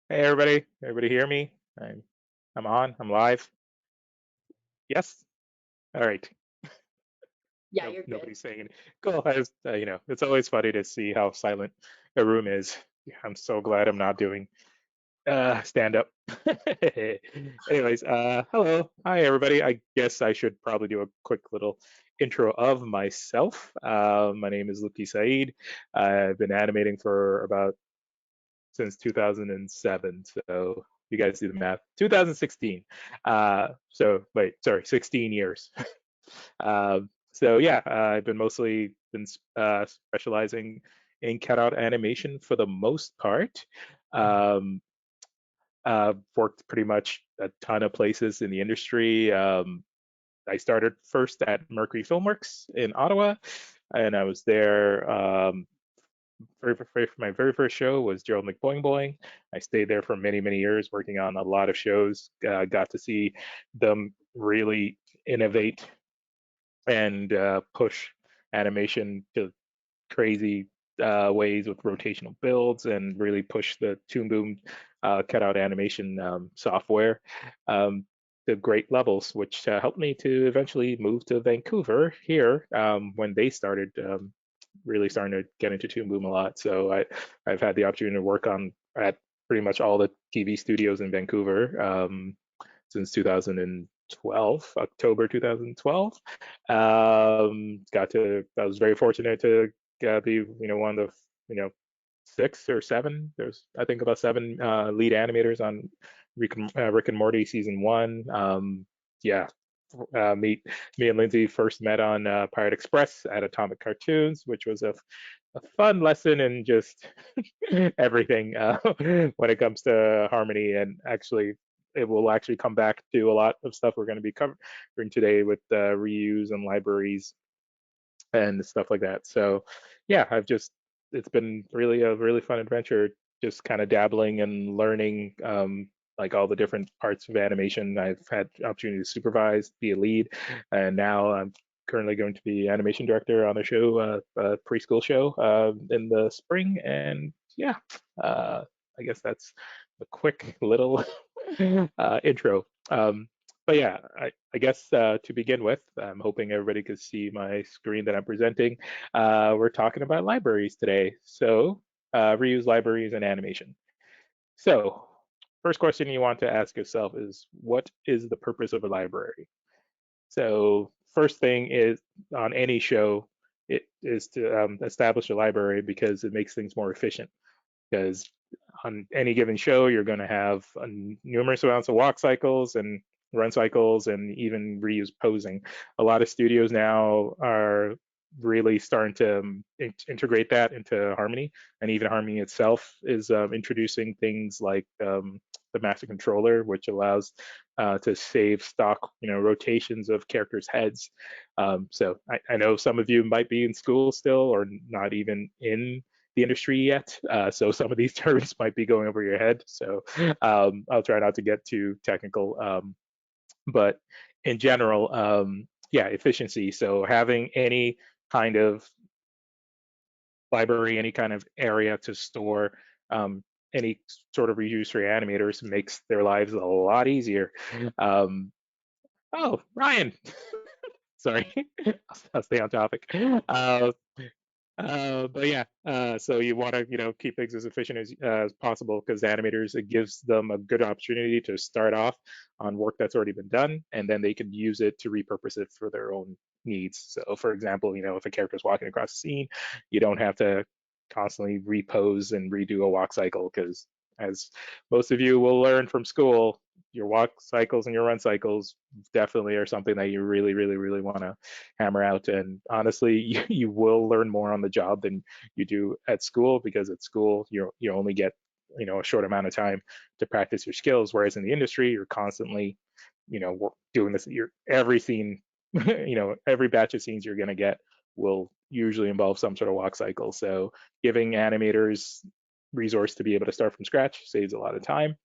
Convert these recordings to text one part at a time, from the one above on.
Hey everybody, everybody hear me? I'm on, I'm live. Yes? All right. Yeah, Nope, you're good. nobody's saying it. Cool. It's always funny to see how silent a room is. I'm so glad I'm not doing stand up. Anyways, hello. Hi everybody. I guess I should probably do a quick little intro of myself. My name is Lubke Seid. I've been animating for about since 2007. So you guys do the math. 2016. So wait, sorry, 16 years. So yeah, I've been mostly been specializing in cutout animation for the most part. Um, Worked pretty much a ton of places in the industry. I started first at Mercury Filmworks in Ottawa, and I was there my very first show was Gerald McBoing Boing. I stayed there for many, many years working on a lot of shows. Got to see them really innovate and push animation to crazy ways with rotational builds and really push the Toon Boom cutout animation software to great levels, which helped me to eventually move to Vancouver here when they started really starting to get into Toon Boom a lot. So I've had the opportunity to work on at pretty much all the TV studios in Vancouver since 2012, October 2012. I was very fortunate to be, one of the, six or seven. There's, I think, about seven lead animators on Rick and Morty season one. Yeah, meet me and Lindsay first met on Pirate Express at Atomic Cartoons, which was a fun lesson in just everything when it comes to harmony. And actually, it will actually come back to a lot of stuff we're going to be covering today with reuse and libraries and stuff like that. So, yeah, it's been really a really fun adventure, just kind of dabbling and learning like all the different parts of animation. I've had opportunity to supervise, be a lead, and now I'm currently going to be animation director on a show, a preschool show in the spring. And yeah, I guess that's a quick little intro. But yeah, I guess to begin with, I'm hoping everybody can see my screen that I'm presenting. We're talking about libraries today. So, reuse libraries and animation. So, first question you want to ask yourself is, what is the purpose of a library? So, first thing is on any show, it is to establish a library because it makes things more efficient. Because on any given show, you're going to have numerous amounts of walk cycles and run cycles and even reuse posing. A lot of studios now are really starting to integrate that into Harmony, and even Harmony itself is introducing things like the master controller, which allows to save stock, rotations of characters' heads. So I know some of you might be in school still or not even in the industry yet. So some of these terms might be going over your head. So I'll try not to get too technical. But in general, yeah, efficiency. So having any kind of library, any kind of area to store any sort of reuse for your animators makes their lives a lot easier. Um, oh, Ryan, sorry, I'll stay on topic. But yeah, so you want to, keep things as efficient as possible because animators, it gives them a good opportunity to start off on work that's already been done, and then they can use it to repurpose it for their own needs. So, for example, if a character is walking across the scene, you don't have to constantly repose and redo a walk cycle because, as most of you will learn from school, your walk cycles and your run cycles definitely are something that you really, really, really want to hammer out. And honestly, you will learn more on the job than you do at school because at school you only get a short amount of time to practice your skills, whereas in the industry you're constantly doing this. You're every scene, every batch of scenes you're going to get will usually involve some sort of walk cycle. So giving animators resource to be able to start from scratch saves a lot of time.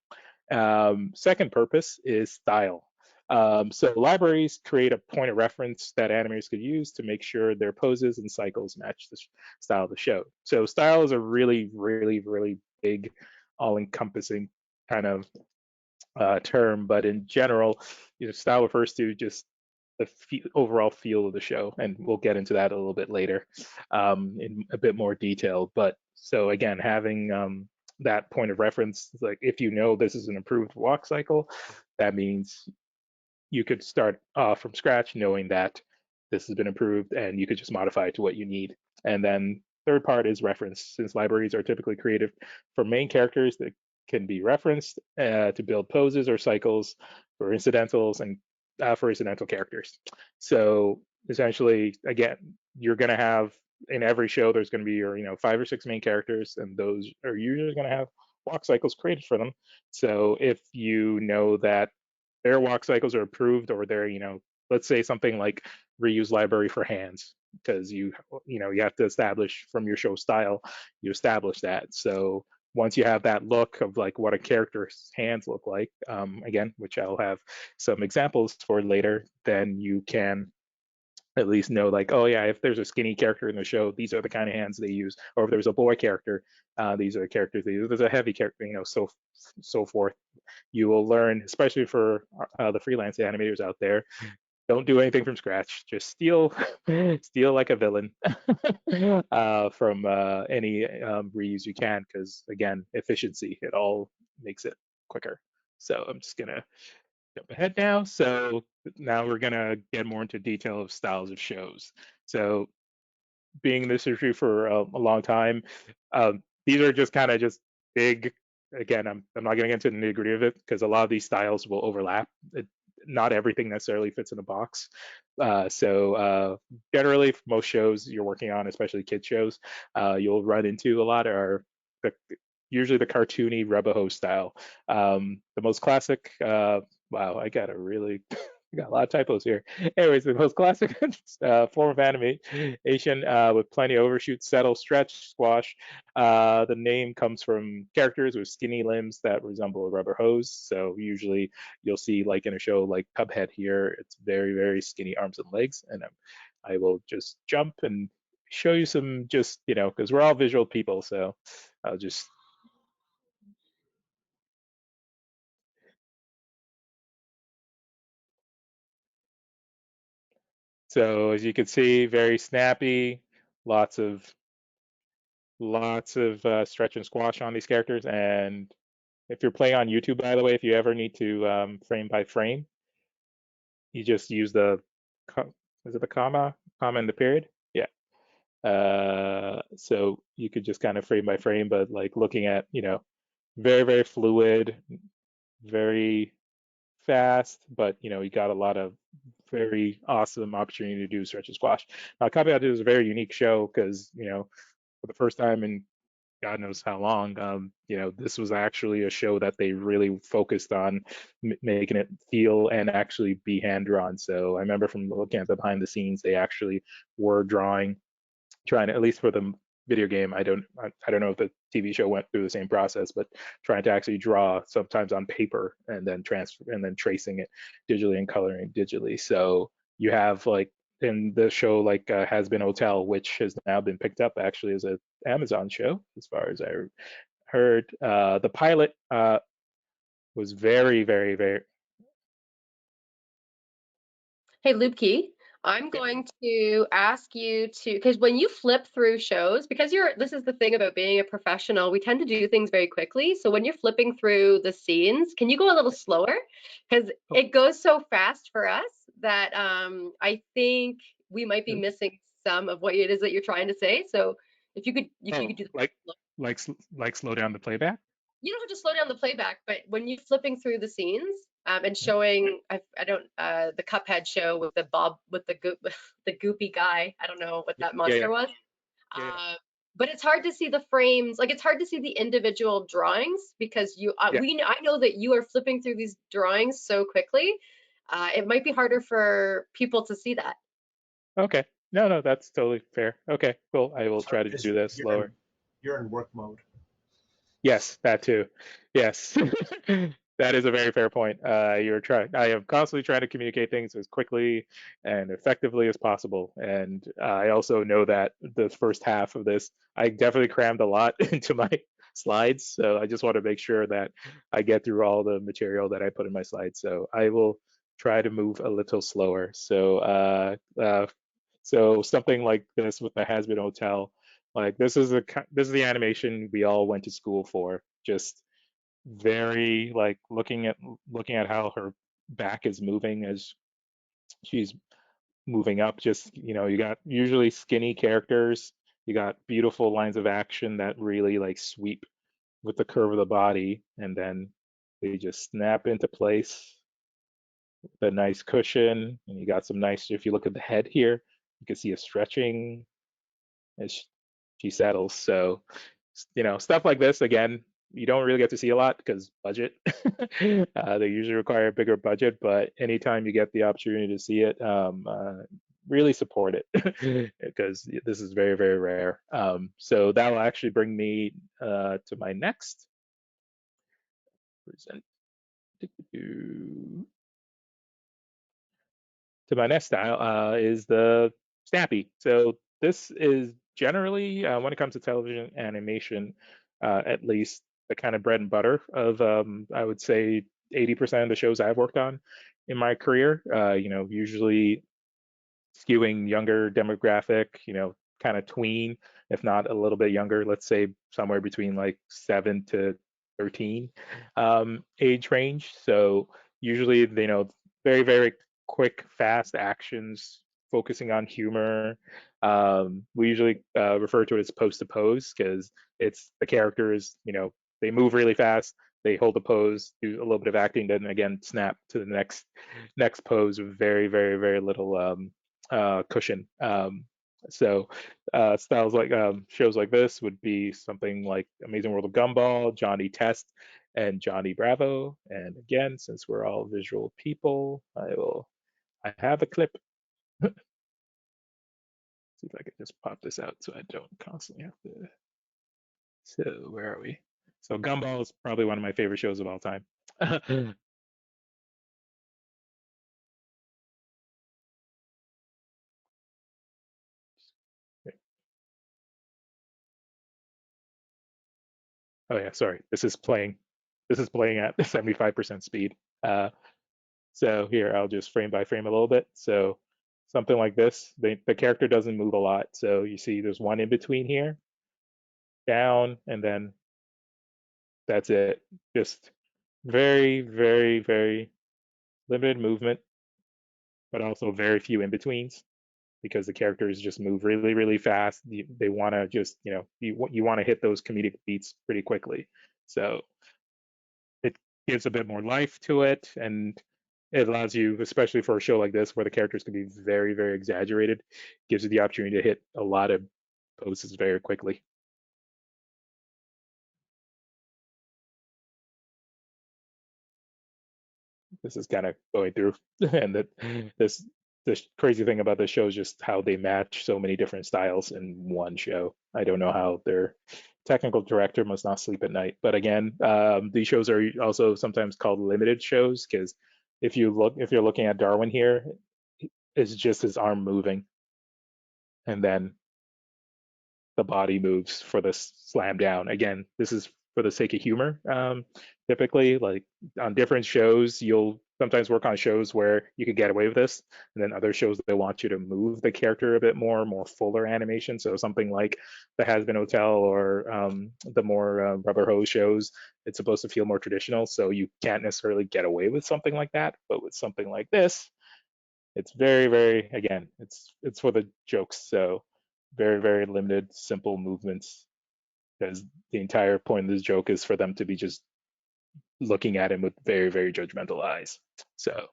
Second purpose is style. So libraries create a point of reference that animators could use to make sure their poses and cycles match the style of the show. So style is a really, really, really big, all-encompassing kind of term, but in general, style refers to just the overall feel of the show, and we'll get into that a little bit later in a bit more detail. But so again, having that point of reference, like if you know this is an improved walk cycle, that means you could start off from scratch knowing that this has been improved and you could just modify it to what you need. And then third part is reference, since libraries are typically created for main characters that can be referenced to build poses or cycles for incidentals and for incidental characters. So essentially, again, you're going to have in every show there's going to be your 5 or 6 main characters, and those are usually going to have walk cycles created for them. So if you know that their walk cycles are approved, or they're let's say something like reuse library for hands, because you have to establish from your show style, you establish that. So once you have that look of like what a character's hands look like, again, which I'll have some examples for later, then you can at least know like, oh yeah, if there's a skinny character in the show, these are the kind of hands they use. Or if there's a boy character, these are the characters they use. There's a heavy character, so forth. You will learn, especially for the freelance animators out there, don't do anything from scratch. Just steal, steal like a villain from any reuse you can, because again, efficiency, it all makes it quicker. So I'm just gonna jump ahead now. So now we're gonna get more into detail of styles of shows. So being in this industry for a long time, these are just kind of just big. Again, I'm not getting into the nitty gritty of it because a lot of these styles will overlap. Not everything necessarily fits in a box. So generally, for most shows you're working on, especially kid shows, you'll run into a lot are the, usually the cartoony Rebaho style. The most classic. Wow, I got a really we got a lot of typos here. Anyways, the most classic form of animation with plenty of overshoot, settle, stretch, squash. The name comes from characters with skinny limbs that resemble a rubber hose. So usually you'll see like in a show like Cuphead here, it's very, very skinny arms and legs. And I will just jump and show you some just, because we're all visual people. So I'll just so as you can see, very snappy, lots of stretch and squash on these characters. And if you're playing on YouTube, by the way, if you ever need to frame by frame, you just use is it the comma in the period? Yeah. So you could just kind of frame by frame, but like looking at, very, very fluid, very fast, but you got a lot of very awesome opportunity to do stretch and squash. Now, Copy is a very unique show because, for the first time in God knows how long, this was actually a show that they really focused on making it feel and actually be hand drawn. So I remember from looking at the behind the scenes, they actually were drawing, trying to, at least for the video game. I don't know if the TV show went through the same process, but trying to actually draw sometimes on paper and then transfer and then tracing it digitally and coloring it digitally. So you have like in the show like Has Been Hotel, which has now been picked up actually as a Amazon show, as far as I heard. The pilot was very, very, very. Hey, Lubke, I'm Yeah. going to ask you to, because when you flip through shows, because this is the thing about being a professional, we tend to do things very quickly. So when you're flipping through the scenes, can you go a little slower? Because Oh, it goes so fast for us that I think we might be missing some of what it is that you're trying to say. So if you oh, could do like slow down the playback. you don't have to slow down the playback, but when you're flipping through the scenes and showing, I don't, the Cuphead show with the Bob with the the goopy guy. I don't know what Yeah, that yeah, yeah, monster was. yeah, yeah. Uh, but it's hard to see the frames. Like it's hard to see the individual drawings because Yeah. I know that you are flipping through these drawings so quickly. It might be harder for people to see that. Okay. No, no, that's totally fair. Okay, cool. I will try to It's do this you're slower. in you're in work mode. Yes, that too. Yes. That is a very fair point. I am constantly trying to communicate things as quickly and effectively as possible. And I also know that the first half of this, I definitely crammed a lot into my slides. So I just want to make sure that I get through all the material that I put in my slides. So I will try to move a little slower. So something like this with the Has Been Hotel, like this is the animation we all went to school for. Just very like looking at how her back is moving as she's moving up. Just you got usually skinny characters. You got beautiful lines of action that really like sweep with the curve of the body, and then they just snap into place with a nice cushion. And you got some nice. If you look at the head here, you can see a stretching as she settles. So, stuff like this, again, you don't really get to see a lot because budget. They usually require a bigger budget, but anytime you get the opportunity to see it, really support it because this is very, very rare. So that will actually bring me to my next present. To my next style is the snappy. So this is generally, when it comes to television animation, at least the kind of bread and butter of, I would say, 80% of the shows I've worked on in my career. Usually skewing younger demographic, kind of tween, if not a little bit younger, let's say somewhere between like 7 to 13 age range. So usually, very, very quick, fast actions, focusing on humor. We usually refer to it as pose to pose because it's the characters, they move really fast, they hold a pose, do a little bit of acting, then again snap to the next pose with very, very, very little cushion. So styles like shows like this would be something like Amazing World of Gumball, Johnny Test, and Johnny Bravo. And again, since we're all visual people, I have a clip. See if I can just pop this out so I don't constantly have to. So where are we? So Gumball is probably one of my favorite shows of all time. Oh yeah, sorry. This is playing at 75% speed. Uh, so here, I'll just frame by frame a little bit. So something like this, the character doesn't move a lot. So you see there's one in between here, down, and then that's it. Just very, very, very limited movement, but also very few in betweens because the characters just move really, really fast. They want to just, you want to hit those comedic beats pretty quickly. So it gives a bit more life to it, and it allows you, especially for a show like this where the characters can be very, very exaggerated, gives you the opportunity to hit a lot of poses very quickly. This is kind of going through, and this crazy thing about this show is just how they match so many different styles in one show. I don't know how their technical director must not sleep at night. But again, these shows are also sometimes called limited shows because if you're looking at Darwin here, it's just his arm moving, and then the body moves for the slam down. Again, this is for the sake of humor. Typically, like on different shows, you'll sometimes work on shows where you could get away with this, and then other shows they want you to move the character a bit more fuller animation. So something like the Has Been Hotel or the more Rubber Hose shows, it's supposed to feel more traditional. So you can't necessarily get away with something like that, but with something like this, it's very, very, again, it's for the jokes. So very, very limited, simple movements because the entire point of this joke is for them to be just looking at him with very, very judgmental eyes. So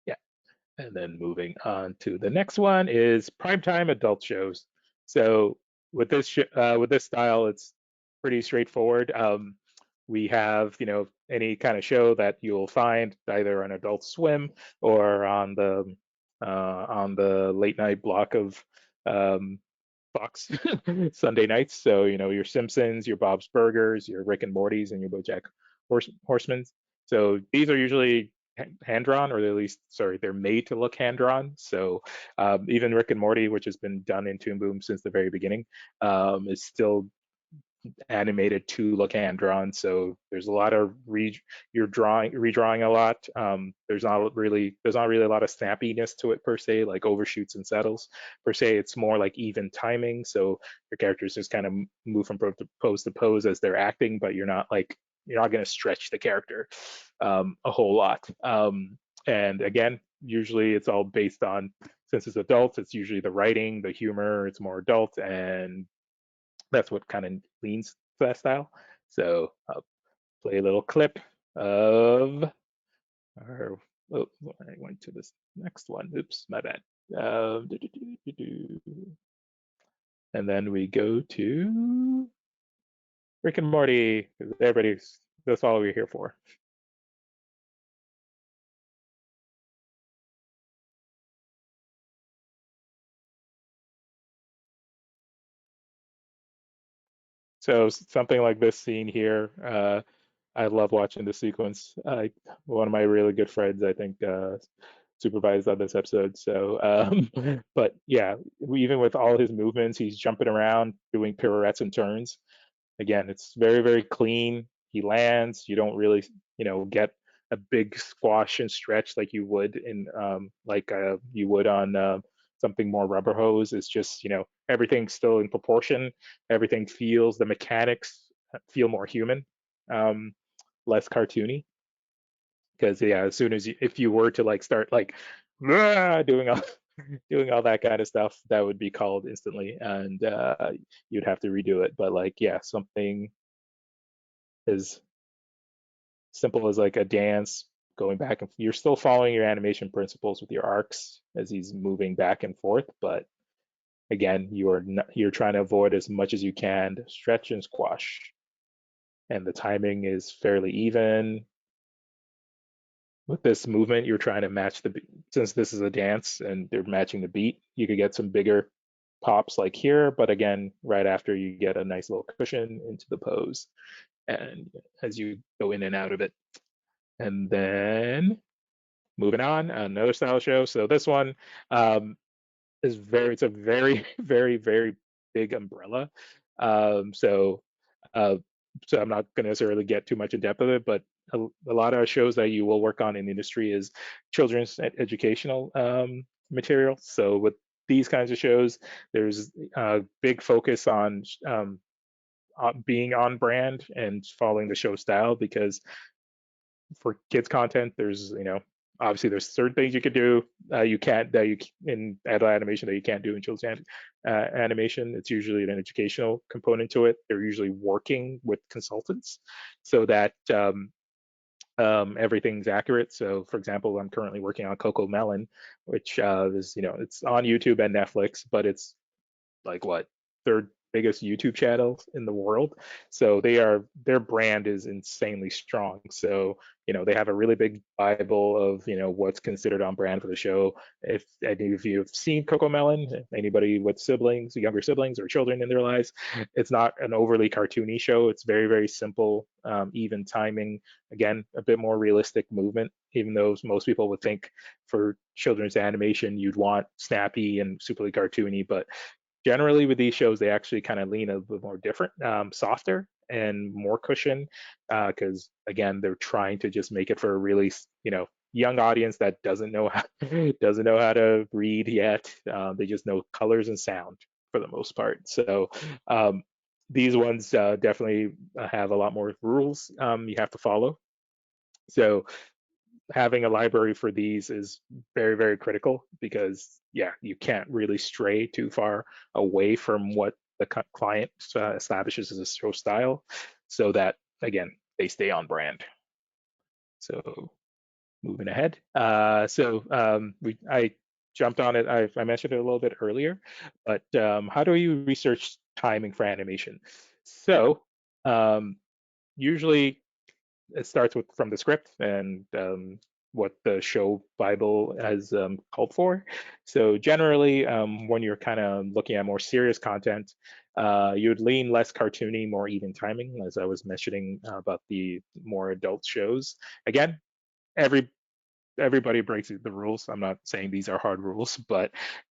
yeah. And then moving on to the next one is primetime adult shows. So with this style, it's pretty straightforward. We have any kind of show that you'll find either on Adult Swim or on the late night block of um, Fox Sunday nights. So, your Simpsons, your Bob's Burgers, your Rick and Morty's, and your BoJack Horseman's. So these are usually hand drawn, or at least, sorry, they're made to look hand drawn. So even Rick and Morty, which has been done in Toon Boom since the very beginning, is still animated to look hand drawn. So there's a lot of you're redrawing a lot. There's not really a lot of snappiness to it per se, like overshoots and settles per se. It's more like even timing. So your characters just kind of move from pose to pose as they're acting, but you're not going to stretch the character a whole lot. And again, usually it's all based on, since it's adults, it's usually the writing, the humor, it's more adult, and that's what kind of leans to that style. So I'll play a little clip of our, oh, I went to this next one. Oops, my bad. And then we go to Rick and Morty. Everybody's, that's all we're here for. So something like this scene here, I love watching the sequence. One of my really good friends, I think, supervised on this episode. So, but yeah, even with all his movements, he's jumping around, doing pirouettes and turns. Again, it's very, very clean. He lands. You don't really, get a big squash and stretch like you would you would on something more rubber hose. It's just, everything's still in proportion. Everything feels, the mechanics feel more human, um, less cartoony. Because yeah, as soon as if you were to like start like doing all doing all that kind of stuff, that would be called instantly, and you'd have to redo it. But like, yeah, something as simple as like a dance going back, and you're still following your animation principles with your arcs as he's moving back and forth, but again, you're trying to avoid as much as you can stretch and squash, and the timing is fairly even. With this movement, you're trying to match since this is a dance and they're matching the beat, you could get some bigger pops like here, but again, right after you get a nice little cushion into the pose, and as you go in and out of it. And then moving on, another style show. So this one um, it's a very, very, very big umbrella. Um, so uh, so I'm not going to necessarily get too much in depth of it, but a lot of shows that you will work on in the industry is children's educational material. So with these kinds of shows, there's a big focus on being on brand and following the show style, because for kids content, there's obviously there's certain things you could do, you can't that you in adult animation that you can't do in children's animation. It's usually an educational component to it. They're usually working with consultants so that everything's accurate. So, for example, I'm currently working on Coco Melon, which is it's on YouTube and Netflix, but it's like what, third biggest YouTube channel in the world. So their brand is insanely strong. So they have a really big bible of what's considered on brand for the show. If any of you have seen Coco Melon, anybody with siblings, younger siblings or children in their lives, it's not an overly cartoony show. It's very, very simple, even timing. Again, a bit more realistic movement, even though most people would think for children's animation you'd want snappy and superly cartoony, but generally with these shows they actually kind of lean a little more different, softer and more cushion, because again they're trying to just make it for a really young audience that doesn't know how doesn't know how to read yet. They just know colors and sound for the most part. So these ones definitely have a lot more rules you have to follow. So having a library for these is very, very critical, because yeah, you can't really stray too far away from what the client establishes as a show style, so that again they stay on brand. So moving ahead, I jumped on it. I mentioned it a little bit earlier, but how do you research timing for animation? So usually it starts with from the script and what the show Bible has called for. So generally, when you're kind of looking at more serious content, you would lean less cartoony, more even timing, as I was mentioning about the more adult shows. Again, every everybody breaks the rules. I'm not saying these are hard rules, but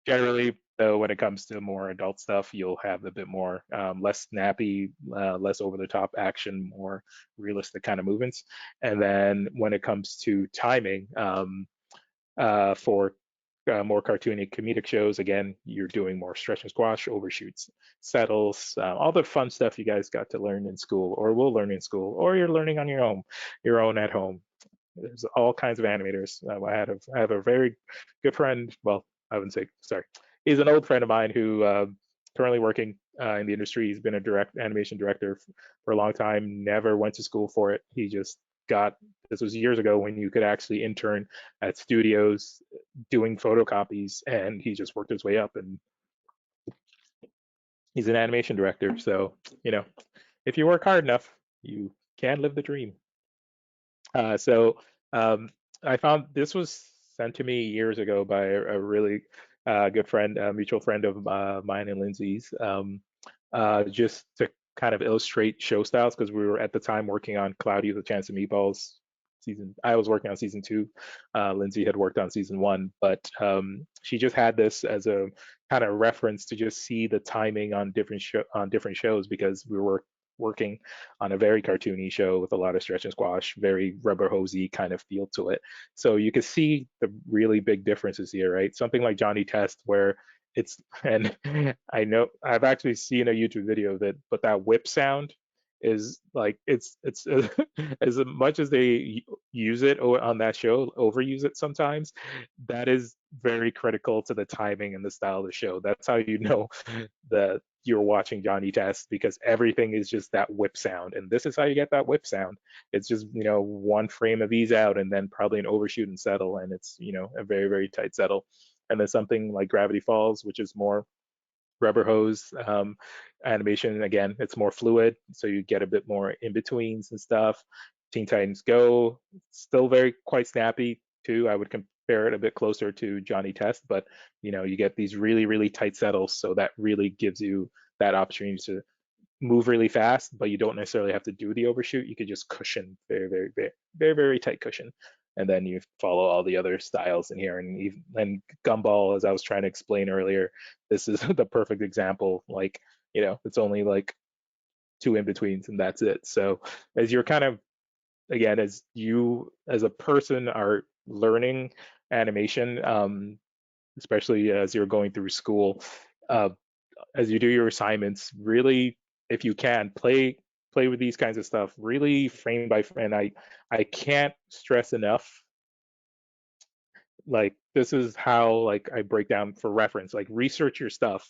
generally, though, when it comes to more adult stuff, you'll have a bit more less snappy, less over the top action, more realistic kind of movements. And then when it comes to timing, for more cartoony comedic shows, again, you're doing more stretch and squash, overshoots, settles, all the fun stuff you guys got to learn in school, or will learn in school, or you're learning on your own at home. There's all kinds of animators. I have a very good friend. Well, I wouldn't say sorry. He's an old friend of mine who currently working in the industry. He's been a direct animation director for a long time. Never went to school for it. He just got this was years ago when you could actually intern at studios doing photocopies, and he just worked his way up, and he's an animation director. So you know, if you work hard enough, you can live the dream. So um, I found this was sent to me years ago by a really good friend, a mutual friend of mine and Lindsay's, just to kind of illustrate show styles because we were at the time working on Cloudy with a Chance of Meatballs season. I was working on season two. Lindsay had worked on season one, but she just had this as a kind of reference to just see the timing on different shows because we were working on a very cartoony show with a lot of stretch and squash, very rubber hosey kind of feel to it. So you can see the really big differences here, right? Something like Johnny Test, where it's, and I know I've actually seen a YouTube video of it, but that whip sound is like it's as much as they use it on that show, overuse it sometimes. That is very critical to the timing and the style of the show. That's how you know that you're watching Johnny Test because everything is just that whip sound. And this is how you get that whip sound. It's just, one frame of ease out and then probably an overshoot and settle. And it's, a very, very tight settle. And then something like Gravity Falls, which is more rubber hose animation. Again, it's more fluid. So you get a bit more in betweens and stuff. Teen Titans Go, still very quite snappy too. I would compare it a bit closer to Johnny Test, but you get these really, really tight settles. So that really gives you that opportunity to move really fast, but you don't necessarily have to do the overshoot. You could just cushion very, very, very, very, very tight cushion. And then you follow all the other styles in here. And Gumball, as I was trying to explain earlier, this is the perfect example. Like, it's only like two in betweens and that's it. So as you're kind of, again, as you as a person are learning animation, especially as you're going through school, uh, as you do your assignments, really, if you can, play with these kinds of stuff, really frame by frame. And I can't stress enough, like this is how like I break down for reference, like research your stuff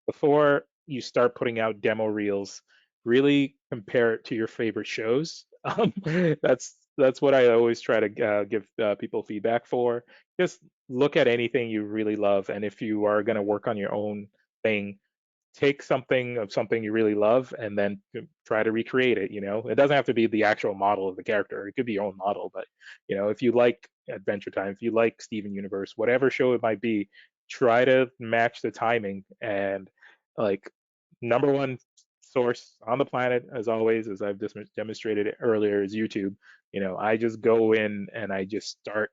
before you start putting out demo reels. Really compare it to your favorite shows. That's what I always try to give people feedback for. Just look at anything you really love, and if you are going to work on your own thing, take something of something you really love and then try to recreate it. It doesn't have to be the actual model of the character. It could be your own model, but if you like Adventure Time, if you like Steven Universe, whatever show it might be, try to match the timing. And like, number one source on the planet, as always, as I've just demonstrated it earlier, is YouTube. I just go in and I just start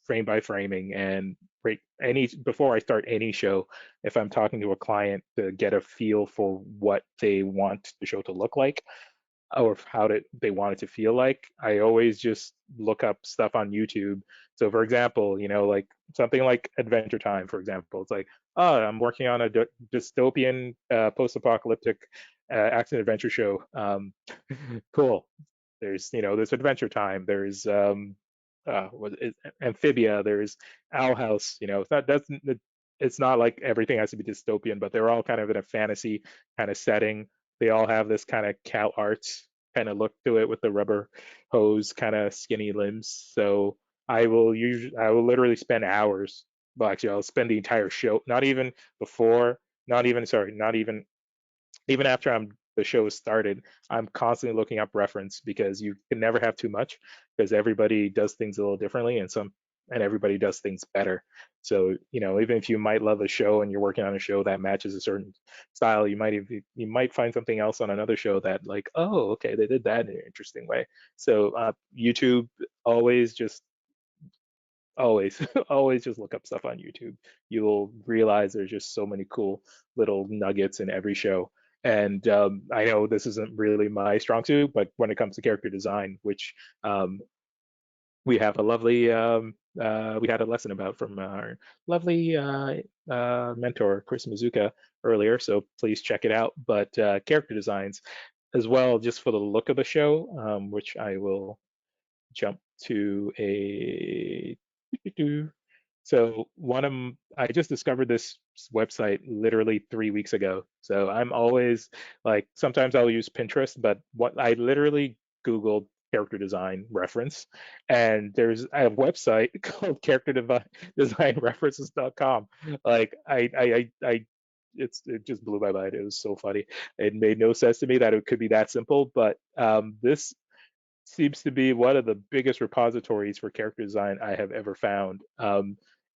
frame by framing and break any before I start any show. If I'm talking to a client to get a feel for what they want the show to look like or they want it to feel like, I always just look up stuff on YouTube. So for example, like something like Adventure Time, for example, it's like, oh, I'm working on a dystopian post-apocalyptic action adventure show. Cool. There's Adventure Time. There's what is Amphibia. There's Owl House. It's not like everything has to be dystopian, but they're all kind of in a fantasy kind of setting. They all have this kind of cow arts kind of look to it with the rubber hose kind of skinny limbs. So I will literally spend hours. Well, actually, I'll spend the entire show, not even before, not even sorry, not even even after the show is started, I'm constantly looking up reference because you can never have too much because everybody does things a little differently and everybody does things better. So, even if you might love a show and you're working on a show that matches a certain style, you might find something else on another show that like, oh, okay, they did that in an interesting way. So, YouTube always just always, always just look up stuff on YouTube. You'll realize there's just so many cool little nuggets in every show. And I know this isn't really my strong suit, but when it comes to character design, which um, we have a lovely we had a lesson about from our lovely mentor Chris Mizuka earlier, so please check it out. But character designs as well, just for the look of the show, which I will jump to a so I just discovered this website literally 3 weeks ago. So I'm always like, sometimes I'll use Pinterest, but what I literally Googled character design reference, and there's a website called character design references.com. Like it just blew my mind. It was so funny. It made no sense to me that it could be that simple, but this seems to be one of the biggest repositories for character design I have ever found.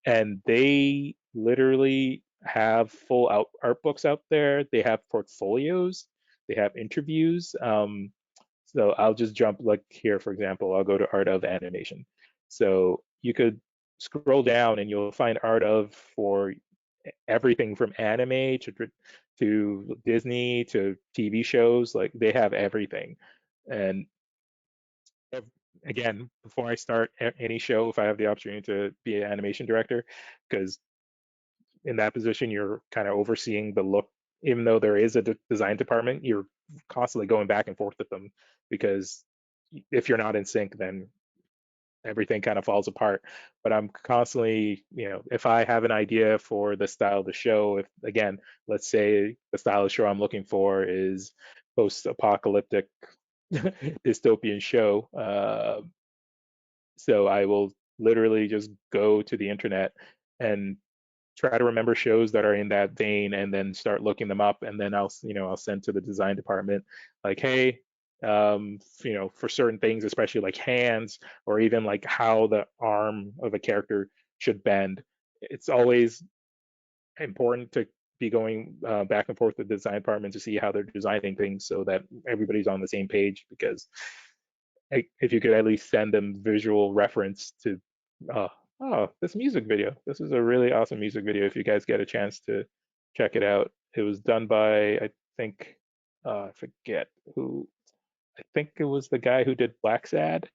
And they literally have full art books out there. They have portfolios. They have interviews. So I'll just jump like here, for example, I'll go to art of animation. So you could scroll down and you'll find art of for everything from anime to Disney to TV shows. Like they have everything. And ev- again, before I start any show, if I have the opportunity to be an animation director, because in that position, you're kind of overseeing the look, even though there is a design department, you're constantly going back and forth with them because if you're not in sync, then everything kind of falls apart. But I'm constantly, if I have an idea for the style of the show, if again, let's say the style of show I'm looking for is post-apocalyptic dystopian show, so I will literally just go to the internet and try to remember shows that are in that vein and then start looking them up. And then I'll send to the design department like, hey, for certain things, especially like hands or even like how the arm of a character should bend. It's always important to be going back and forth with the design department to see how they're designing things so that everybody's on the same page because if you could at least send them visual reference to, uh, oh, this music video. This is a really awesome music video. If you guys get a chance to check it out, it was done by, I think, I forget who. I think it was the guy who did Black Sad.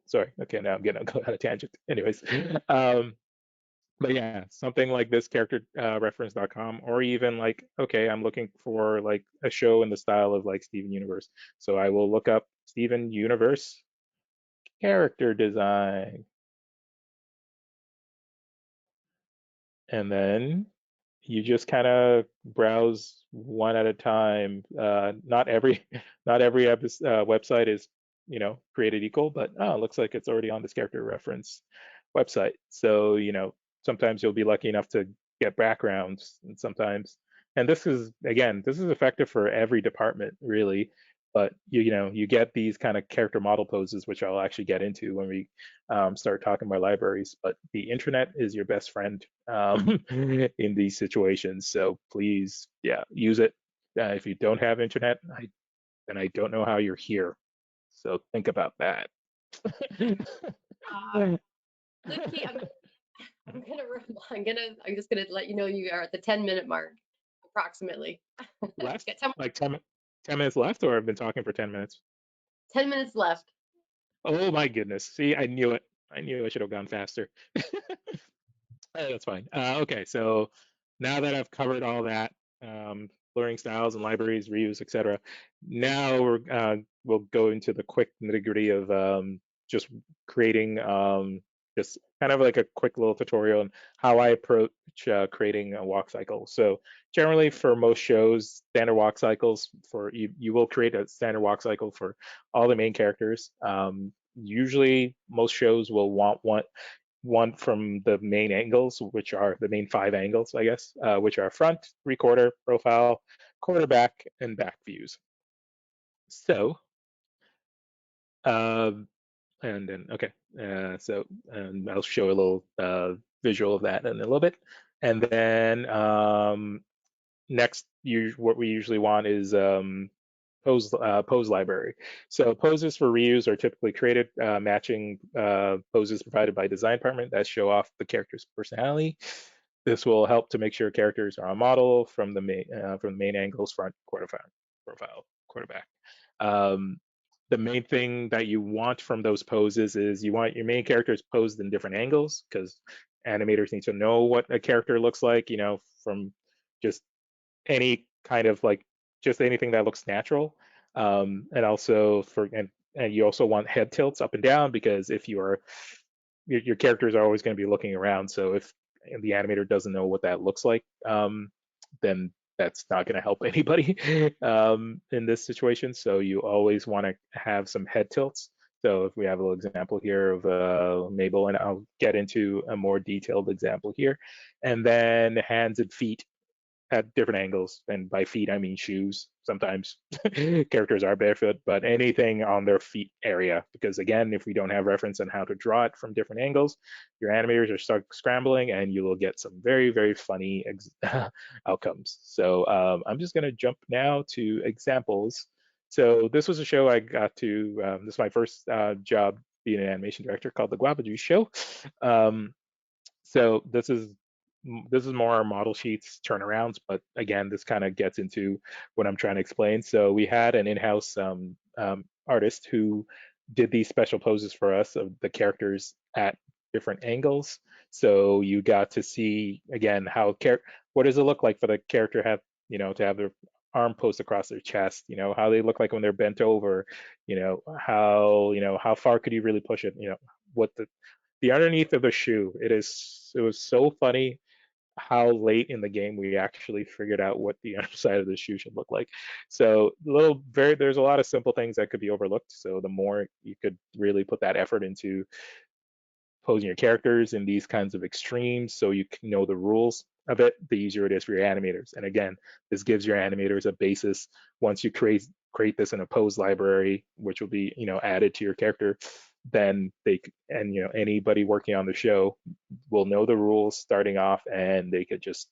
Sorry. Okay, now I'm getting on a tangent. Anyways, um, but yeah, something like this character reference.com, or even like, okay, I'm looking for like a show in the style of like Steven Universe. So I will look up Steven Universe character design. And then you just kind of browse one at a time. Not every not every website is created equal, but it looks like it's already on this character reference website. So sometimes you'll be lucky enough to get backgrounds, and sometimes, and this is effective for every department really. But you get these kind of character model poses, which I'll actually get into when we start talking about libraries. But the internet is your best friend in these situations. So please, yeah, use it. If you don't have internet, then I don't know how you're here. So think about that. Uh, Lubke, I'm just gonna let you know you are at the 10-minute mark, approximately. Left? Get 10, Like 10 minutes left, or I've been talking for 10 minutes? 10 minutes left. Oh my goodness. See, I knew it. I knew I should have gone faster. That's fine. Okay, so now that I've covered all that, learning styles and libraries, reuse, etc., now we'll go into the quick nitty-gritty of just creating just kind of like a quick little tutorial on how I approach creating a walk cycle. So generally, for most shows, standard walk cycles for you will create a standard walk cycle for all the main characters. Usually, most shows will want one from the main angles, which are the main five angles, I guess, which are front, three-quarter, profile, quarterback, and back views. So, uh, and then, okay, and I'll show a little visual of that in a little bit. And then next, what we usually want is pose library. So poses for reuse are typically created matching poses provided by design department that show off the character's personality. This will help to make sure characters are on model from the main angles, front, profile, quarterback. Um, the main thing that you want from those poses is you want your main characters posed in different angles because animators need to know what a character looks like, from just any kind of like just anything that looks natural. And also and you also want head tilts up and down because if you are your characters are always going to be looking around. So if the animator doesn't know what that looks like, then that's not going to help anybody in this situation. So you always want to have some head tilts. So if we have a little example here of Mabel, and I'll get into a more detailed example here, and then hands and feet at different angles. And by feet, I mean shoes. Sometimes characters are barefoot, but anything on their feet area. Because again, if we don't have reference on how to draw it from different angles, your animators are stuck scrambling and you will get some very, very funny outcomes. So I'm just going to jump now to examples. So this was a show I got to, this is my first job being an animation director called The Guava Juice Show. So this is more model sheets turnarounds, but again, this kind of gets into what I'm trying to explain. So we had an in-house artist who did these special poses for us of the characters at different angles. So you got to see again what does it look like for the character to have their arm post across their chest, how they look like when they're bent over, how far could you really push it, what the underneath of the shoe. It was so funny how late in the game we actually figured out what the underside of the shoe should look like. So there's a lot of simple things that could be overlooked. So the more you could really put that effort into posing your characters in these kinds of extremes so you can know the rules of it, the easier it is for your animators. And again, this gives your animators a basis once you create this in a pose library, which will be added to your character. Then anybody working on the show will know the rules starting off, and they could just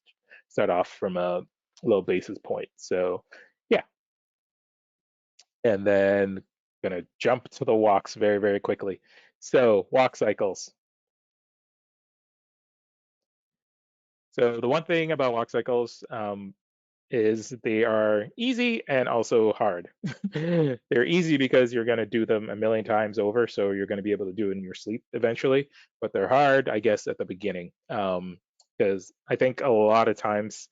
start off from a low basis point. So yeah, and then gonna jump to the walks very, very quickly. So walk cycles. So the one thing about walk cycles is they are easy and also hard. They're easy because you're going to do them a million times over, so you're going to be able to do it in your sleep eventually. But they're hard, I guess, at the beginning, because I think a lot of times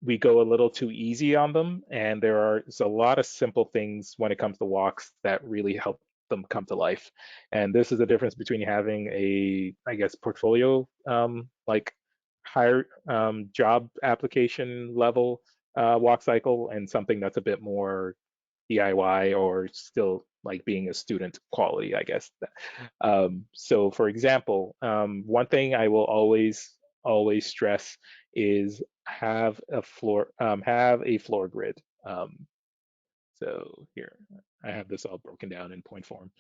we go a little too easy on them, and there's a lot of simple things when it comes to walks that really help them come to life. And this is the difference between having a, I guess, portfolio like higher job application level walk cycle and something that's a bit more DIY or still like being a student quality, I guess. So for example, one thing I will always stress is have a floor grid. So here I have this all broken down in point form.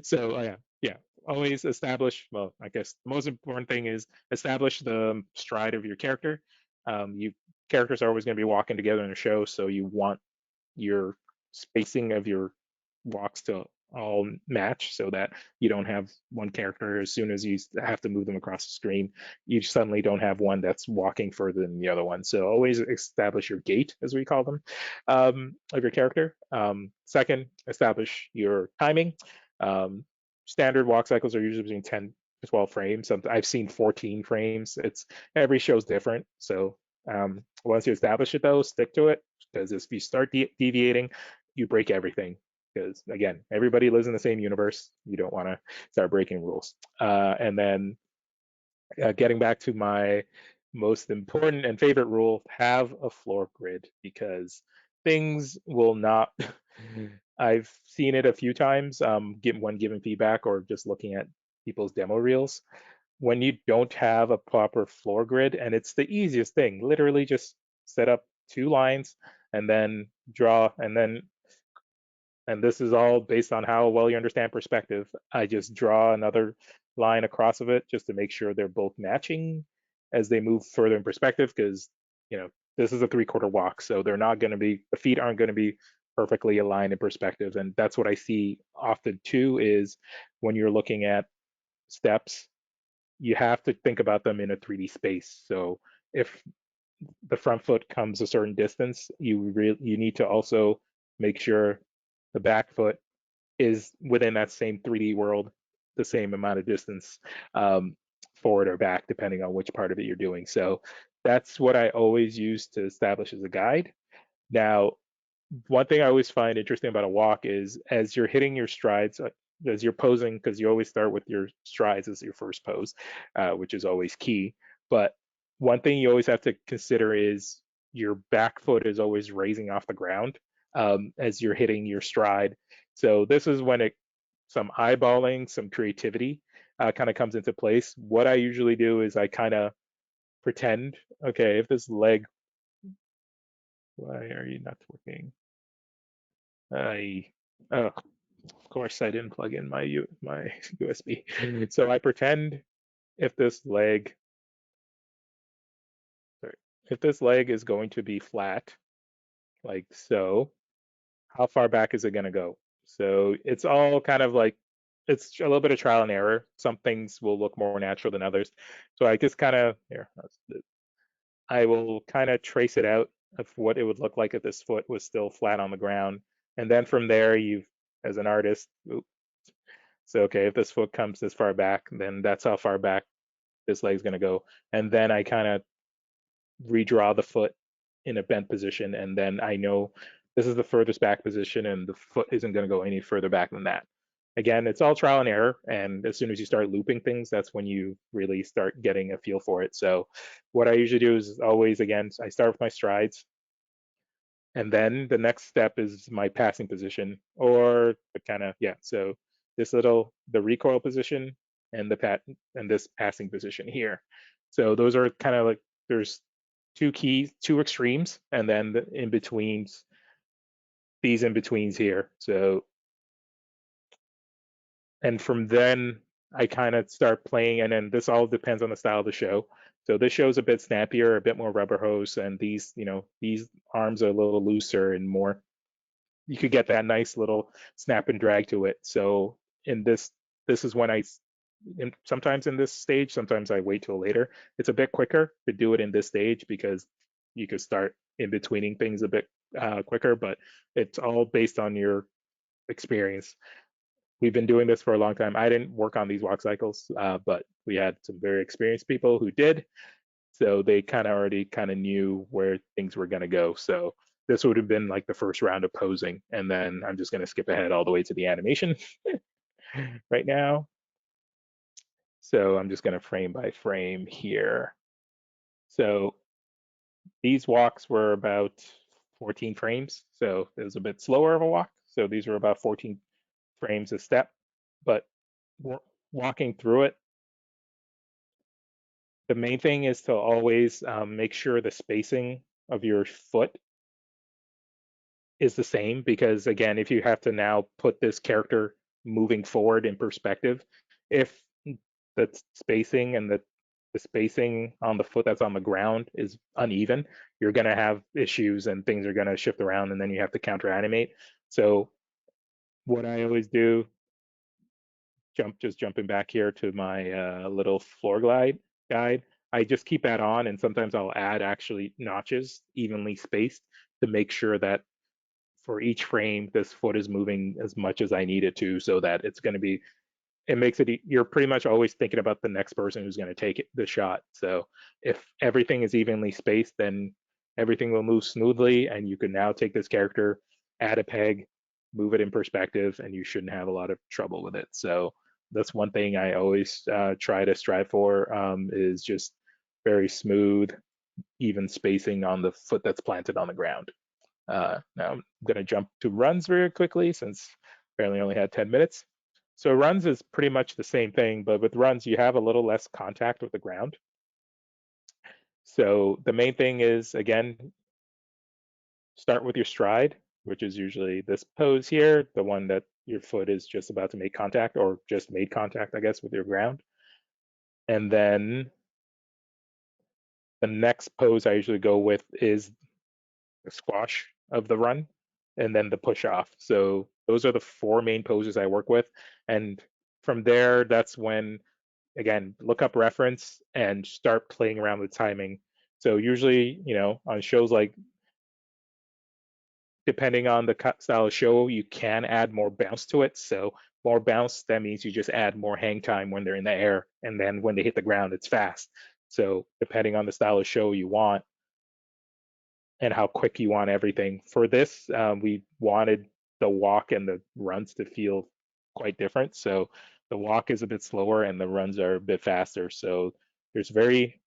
So yeah, always establish. Well, I guess the most important thing is establish the stride of your character. You characters are always going to be walking together in a show, so you want your spacing of your walks to all match so that you don't have one character as soon as you have to move them across the screen, you suddenly don't have one that's walking further than the other one. So always establish your gait, as we call them, of your character. Second, establish your timing. Um, Standard walk cycles are usually between 10 to 12 frames. I've seen 14 frames. It's every show's different. So once you establish it, though, stick to it, because if you start deviating, you break everything. Because again, everybody lives in the same universe. You don't want to start breaking rules. And then getting back to my most important and favorite rule, have a floor grid, because things will not. I've seen it a few times when giving feedback or just looking at people's demo reels. When you don't have a proper floor grid, and it's the easiest thing, literally just set up two lines and then draw, and this is all based on how well you understand perspective. I just draw another line across of it just to make sure they're both matching as they move further in perspective, because this is a 3/4 walk, so they're not going to be, the feet aren't going to be perfectly aligned in perspective. And that's what I see often too, is when you're looking at steps, you have to think about them in a 3D space. So if the front foot comes a certain distance, you need to also make sure the back foot is within that same 3D world, the same amount of distance, um, forward or back, depending on which part of it you're doing. So that's what I always use to establish as a guide. Now, one thing I always find interesting about a walk is as you're hitting your strides, as you're posing, because you always start with your strides as your first pose, which is always key. But one thing you always have to consider is your back foot is always raising off the ground, as you're hitting your stride. So this is when some eyeballing, some creativity kind of comes into place. What I usually do is I kind of pretend, okay, if this leg, why are you not working? I, oh, of course I didn't plug in my USB. So I pretend if this leg, sorry, if this leg is going to be flat, like so, how far back is it going to go? So it's all kind of like, it's a little bit of trial and error. Some things will look more natural than others. So I just kind of, here, I will kind of trace it out of what it would look like if this foot was still flat on the ground. And then from there, as an artist, so, okay, if this foot comes this far back, then that's how far back this leg's going to go. And then I kind of redraw the foot in a bent position. And then I know this is the furthest back position and the foot isn't going to go any further back than that. Again, it's all trial and error. And as soon as you start looping things, that's when you really start getting a feel for it. So what I usually do is always, again, I start with my strides. And then the next step is my passing position, or kind of, yeah. So the recoil position and and this passing position here. So those are kind of like, there's two extremes, and then the in betweens, these in betweens here. So, and from then I kind of start playing, and then this all depends on the style of the show. So this show's a bit snappier, a bit more rubber hose, and these arms are a little looser and more, you could get that nice little snap and drag to it. So in this is when sometimes in this stage, sometimes I wait till later. It's a bit quicker to do it in this stage because you could start in betweening things a bit quicker, but it's all based on your experience. We've been doing this for a long time. I didn't work on these walk cycles, but we had some very experienced people who did, so they kind of already kind of knew where things were going to go. So this would have been like the first round of posing, and then I'm just going to skip ahead all the way to the animation right now. So I'm just going to frame by frame here. So these walks were about 14 frames, so it was a bit slower of a walk. So these were about 14 frames a step, but walking through it, the main thing is to always make sure the spacing of your foot is the same, because again, if you have to now put this character moving forward in perspective, if the spacing and the spacing on the foot that's on the ground is uneven, you're going to have issues and things are going to shift around, and then you have to counter animate. So what I always do, just jumping back here to my little floor glide guide, I just keep that on, and sometimes I'll add actually notches evenly spaced to make sure that for each frame, this foot is moving as much as I need it to, so that it makes it, you're pretty much always thinking about the next person who's going to take the shot. So if everything is evenly spaced, then everything will move smoothly, and you can now take this character, add a peg, move it in perspective, and you shouldn't have a lot of trouble with it. So that's one thing I always try to strive for, is just very smooth, even spacing on the foot that's planted on the ground. Now I'm going to jump to runs very quickly since apparently only had 10 minutes. So runs is pretty much the same thing, but with runs, you have a little less contact with the ground. So the main thing is, again, start with your stride, which is usually this pose here, the one that your foot is just about to make contact, or just made contact, I guess, with your ground. And then The next pose I usually go with is the squash of the run and then the push off. So those are the four main poses I work with. And from there, that's when, again, look up reference and start playing around with timing. So usually, on shows like, depending on the style of show, you can add more bounce to it. So more bounce, that means you just add more hang time when they're in the air. And then when they hit the ground, it's fast. So depending on the style of show you want, and how quick you want everything. For this, we wanted the walk and the runs to feel quite different. So the walk is a bit slower and the runs are a bit faster. So there's very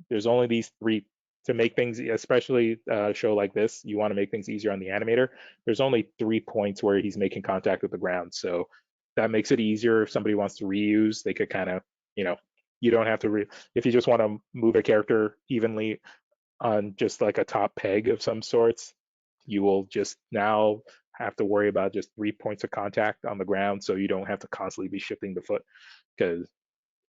there's only these three to make things, especially a show like this. You want to make things easier on the animator. There's only 3 points where he's making contact with the ground. So that makes it easier if somebody wants to reuse. They could kind of, you don't have to if you just want to move a character evenly on just like a top peg of some sorts, you will just now have to worry about just 3 points of contact on the ground, so you don't have to constantly be shifting the foot. Because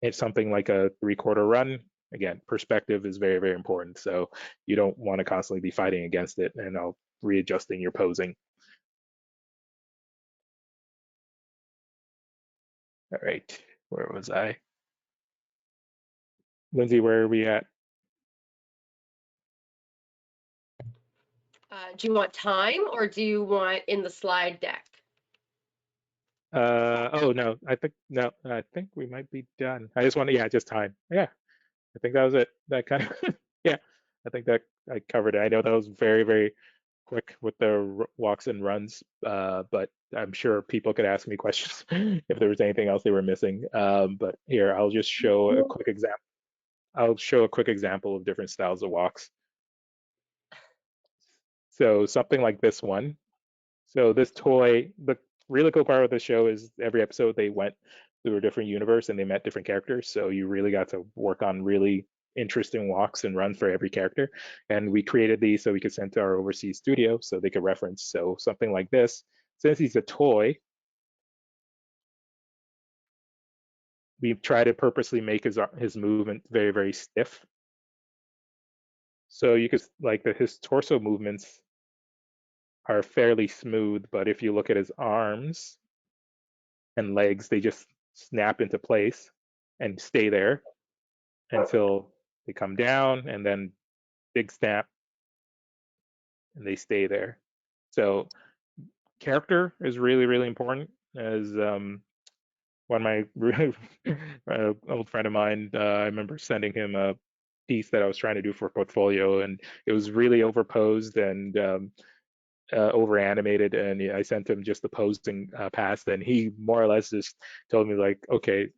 it's something like a 3/4 run. Again, perspective is very, very important. So you don't want to constantly be fighting against it and readjusting your posing. All right, where was I? Lindsay, where are we at? Do you want time or do you want in the slide deck? Oh no, I think we might be done. I just want to, yeah, just time. Yeah, I think that was it. That kind of, yeah, I think that I covered it. I know that was very, very quick with the walks and runs, but I'm sure people could ask me questions if there was anything else they were missing. But here, I'll just show a quick example. I'll show a quick example of different styles of walks. So something like this one. So this toy, the really cool part of the show is every episode they went through a different universe and they met different characters. So you really got to work on really interesting walks and runs for every character. And we created these so we could send to our overseas studio so they could reference. So something like this, since he's a toy, we try to purposely make his movement very, very stiff. So you could like his torso movements are fairly smooth, but if you look at his arms and legs, they just snap into place and stay there until they come down and then big snap and they stay there. So character is really, really important. As one of my old friend of mine, I remember sending him a piece that I was trying to do for a portfolio, and it was really overposed and over animated, and I sent him just the posing past, and he more or less just told me like, okay,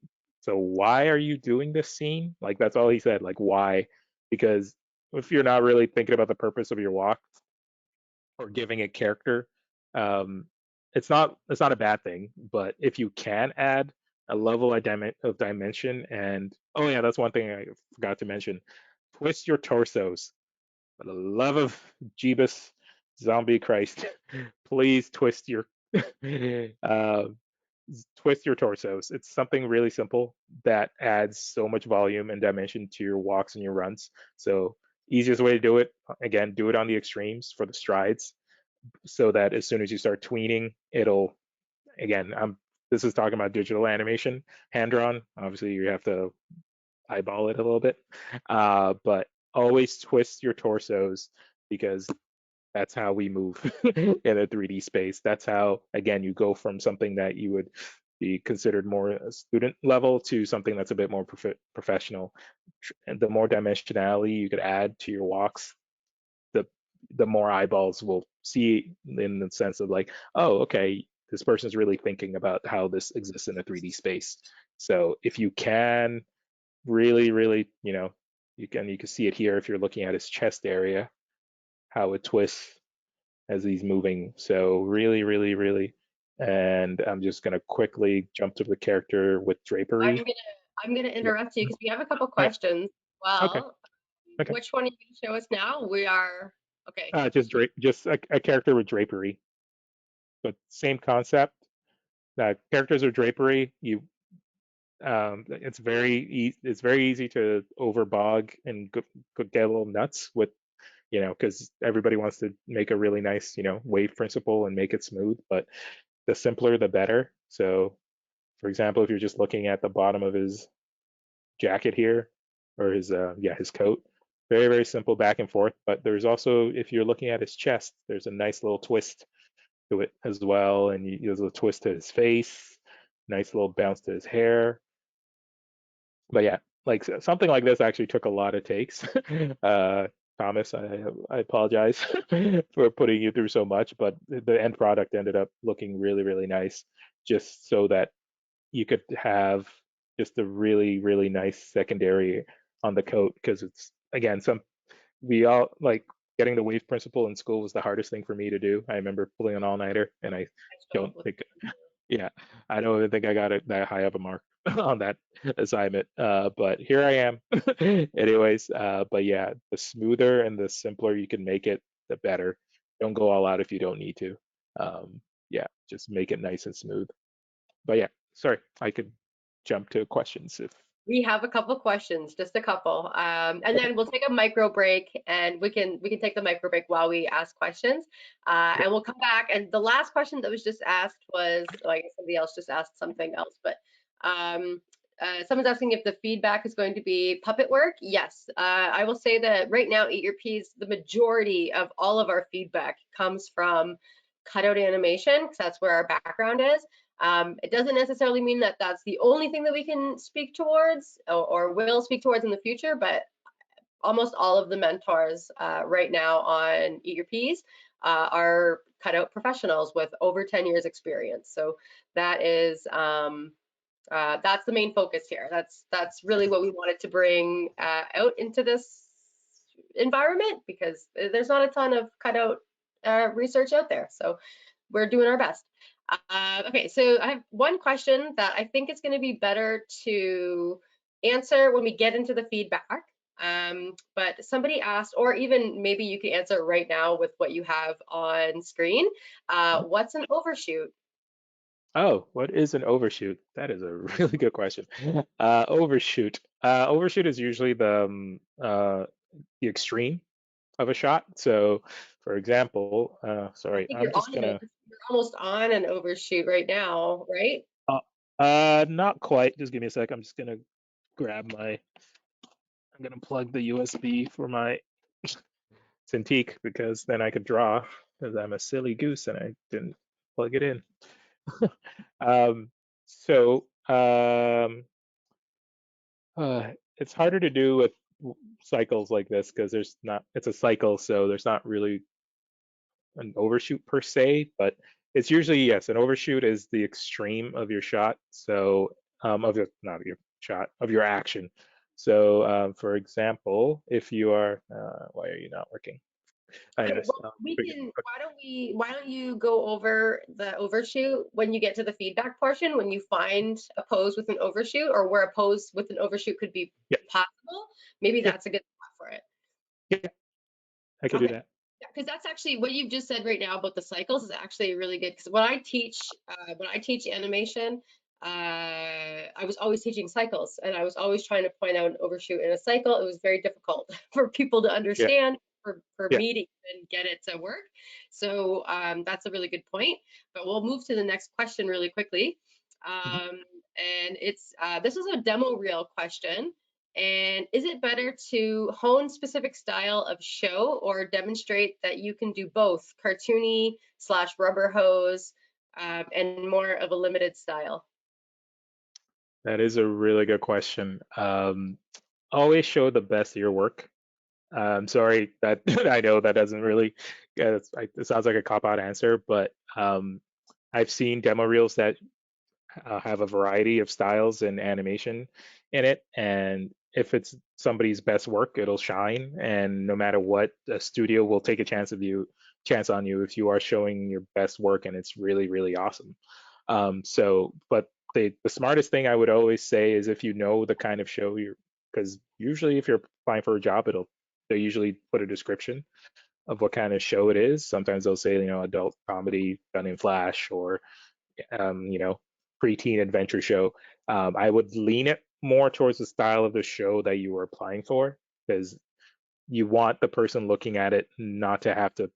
so why are you doing this scene? Like that's all he said, like why? Because if you're not really thinking about the purpose of your walk or giving it character, um, it's not a bad thing. But if you can add a level of dimension, and oh yeah, that's one thing I forgot to mention. Twist your torsos. For the love of Jeebus, zombie Christ, please uh, twist your torsos. It's something really simple that adds so much volume and dimension to your walks and your runs. So easiest way to do it, again, do it on the extremes for the strides, so that as soon as you start tweening, it'll again. This is talking about digital animation, hand drawn. Obviously, you have to eyeball it a little bit, but always twist your torsos because that's how we move in a 3D space. That's how, again, you go from something that you would be considered more a student level to something that's a bit more professional. And the more dimensionality you could add to your walks, the the more eyeballs will see in the sense of like, oh, okay, this person's really thinking about how this exists in a 3D space. So if you can really, really, you can see it here if you're looking at his chest area, how it twists as he's moving. So really, really, really. And I'm just gonna quickly jump to the character with I'm drapery. gonna I'm gonna Yeah. interrupt you because we have a couple Oh, yeah. questions. Okay. Well, Okay. which one are you gonna show us now? We are okay. Just a character with drapery, but same concept. Characters with drapery, it's very easy to overbog and get a little nuts with, because everybody wants to make a really nice, wave principle and make it smooth, but the simpler the better. So, for example, if you're just looking at the bottom of his jacket here, or his coat, very, very simple back and forth. But there's also, if you're looking at his chest, there's a nice little twist to it as well, and there's a twist to his face, nice little bounce to his hair. But yeah, like something like this actually took a lot of takes. uh, Thomas, I apologize for putting you through so much, but the end product ended up looking really, really nice, just so that you could have just a really, really nice secondary on the coat. Because it's, again, we all like getting the wave principle in school was the hardest thing for me to do. I remember pulling an all-nighter, and I I don't struggled with think, yeah, I don't even think I got it that high of a mark on that assignment. But here I am. Anyways, but yeah, the smoother and the simpler you can make it, the better. Don't go all out if you don't need to. Yeah, just make it nice and smooth. But yeah, sorry, I could jump to questions if. We have a couple questions, just a couple, and then we'll take a micro break, and we can take the micro break while we ask questions, Yep. and we'll come back. And the last question that was just asked was, well, I guess somebody else just asked something else, but um, someone's asking if the feedback is going to be puppet work. Yes, I will say that right now, Eat Your Peas, the majority of all of our feedback comes from cutout animation, because that's where our background is. It doesn't necessarily mean that that's the only thing that we can speak towards, or will speak towards in the future, but almost all of the mentors right now on Eat Your Peas are cutout professionals with over 10 years experience. So that is that's the main focus here. That's really what we wanted to bring out into this environment, because there's not a ton of cutout research out there. So we're doing our best. Okay, so I have one question that I think it's going to be better to answer when we get into the feedback. But somebody asked, or even maybe you can answer right now with what you have on screen. What's an overshoot? Oh, what is an overshoot? That is a really good question. Overshoot. Overshoot is usually the extreme of a shot. So, for example, I sorry, think I'm you're just on gonna. you're almost on an overshoot right now, right? Uh, Not quite. Just give me a sec. I'm just gonna grab my. I'm gonna plug the USB for my Cintiq because then I could draw because I'm a silly goose and I didn't plug it in. Um, so it's harder to do with cycles like this because there's not, it's a cycle, so there's not really an overshoot per se, but it's usually, yes, an overshoot is the extreme of your shot. So, of your, not your shot, of your action. So, for example, if you are, why are you not working? Okay, Anyways, well, we can, why don't you go over the overshoot when you get to the feedback portion, when you find a pose with an overshoot, or where a pose with an overshoot could be yeah, possible. Maybe yeah, that's a good spot for it. yeah, I could do Okay. that. Yeah, because that's actually what you've just said right now about the cycles is actually really good. Because when I teach animation, I was always teaching cycles, and I was always trying to point out an overshoot in a cycle. It was very difficult for people to Yeah, understand, for yeah. me to even get it to work. So that's a really good point. But we'll move to the next question really quickly. Mhm. And it's this is a demo reel question. And is it better to hone specific style of show, or demonstrate that you can do both cartoony slash rubber hose, and more of a limited style? That is a really good question. Always show the best of your work. Sorry that I know that doesn't really, it sounds like a cop-out answer, but I've seen demo reels that have a variety of styles and animation in it, and if it's somebody's best work, it'll shine. And no matter what, a studio will take a chance on you if you are showing your best work and it's really, really awesome. But the smartest thing I would always say is if you know the kind of show you're, because usually if you're applying for a job, they usually put a description of what kind of show it is. Sometimes they'll say, adult comedy done in Flash, or um, you know, preteen adventure show, I would lean it more towards the style of the show that you were applying for, because you want the person looking at it not to have to,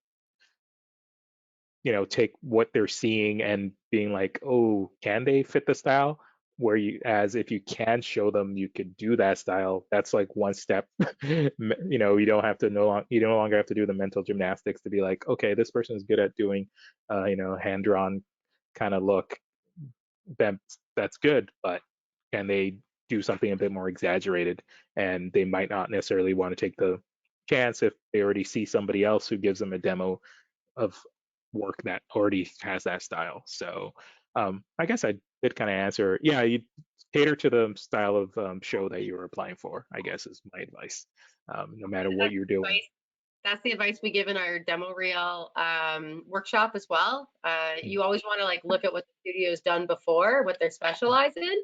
take what they're seeing and being like, oh, can they fit the style? Where you, as if you can show them you could do that style, that's like one step. You don't have to you no longer have to do the mental gymnastics to be like, okay, this person is good at doing, hand drawn kind of look. That's good, but can they do something a bit more exaggerated? And they might not necessarily want to take the chance if they already see somebody else who gives them a demo of work that already has that style. So I guess I did kind of answer. Yeah, you cater to the style of show that you were applying for, I guess is my advice. No matter what That's you're doing. advice. That's the advice we give in our demo reel workshop as well. Mm. You always want to like look at what the studio's done before, what they're specialized in,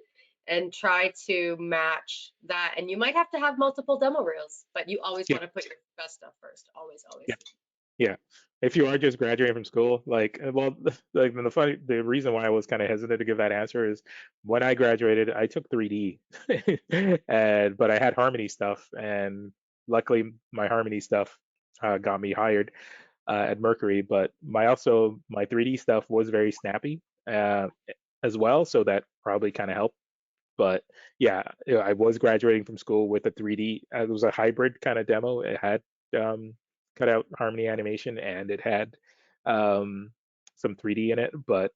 and try to match that. And you might have to have multiple demo reels, but you always Yeah, want to put your best stuff first. Always, always. yeah, yeah. If you are just graduating from school, like, well, like the reason why I was kind of hesitant to give that answer is when I graduated, I took 3D, and but I had Harmony stuff, and luckily my Harmony stuff got me hired at Mercury. But my 3D stuff was very snappy uh, as well, so that probably kind of helped. But yeah, I was graduating from school with a 3D. It was a hybrid kind of demo. It had um, cut out Harmony animation and it had um, some 3D in it. But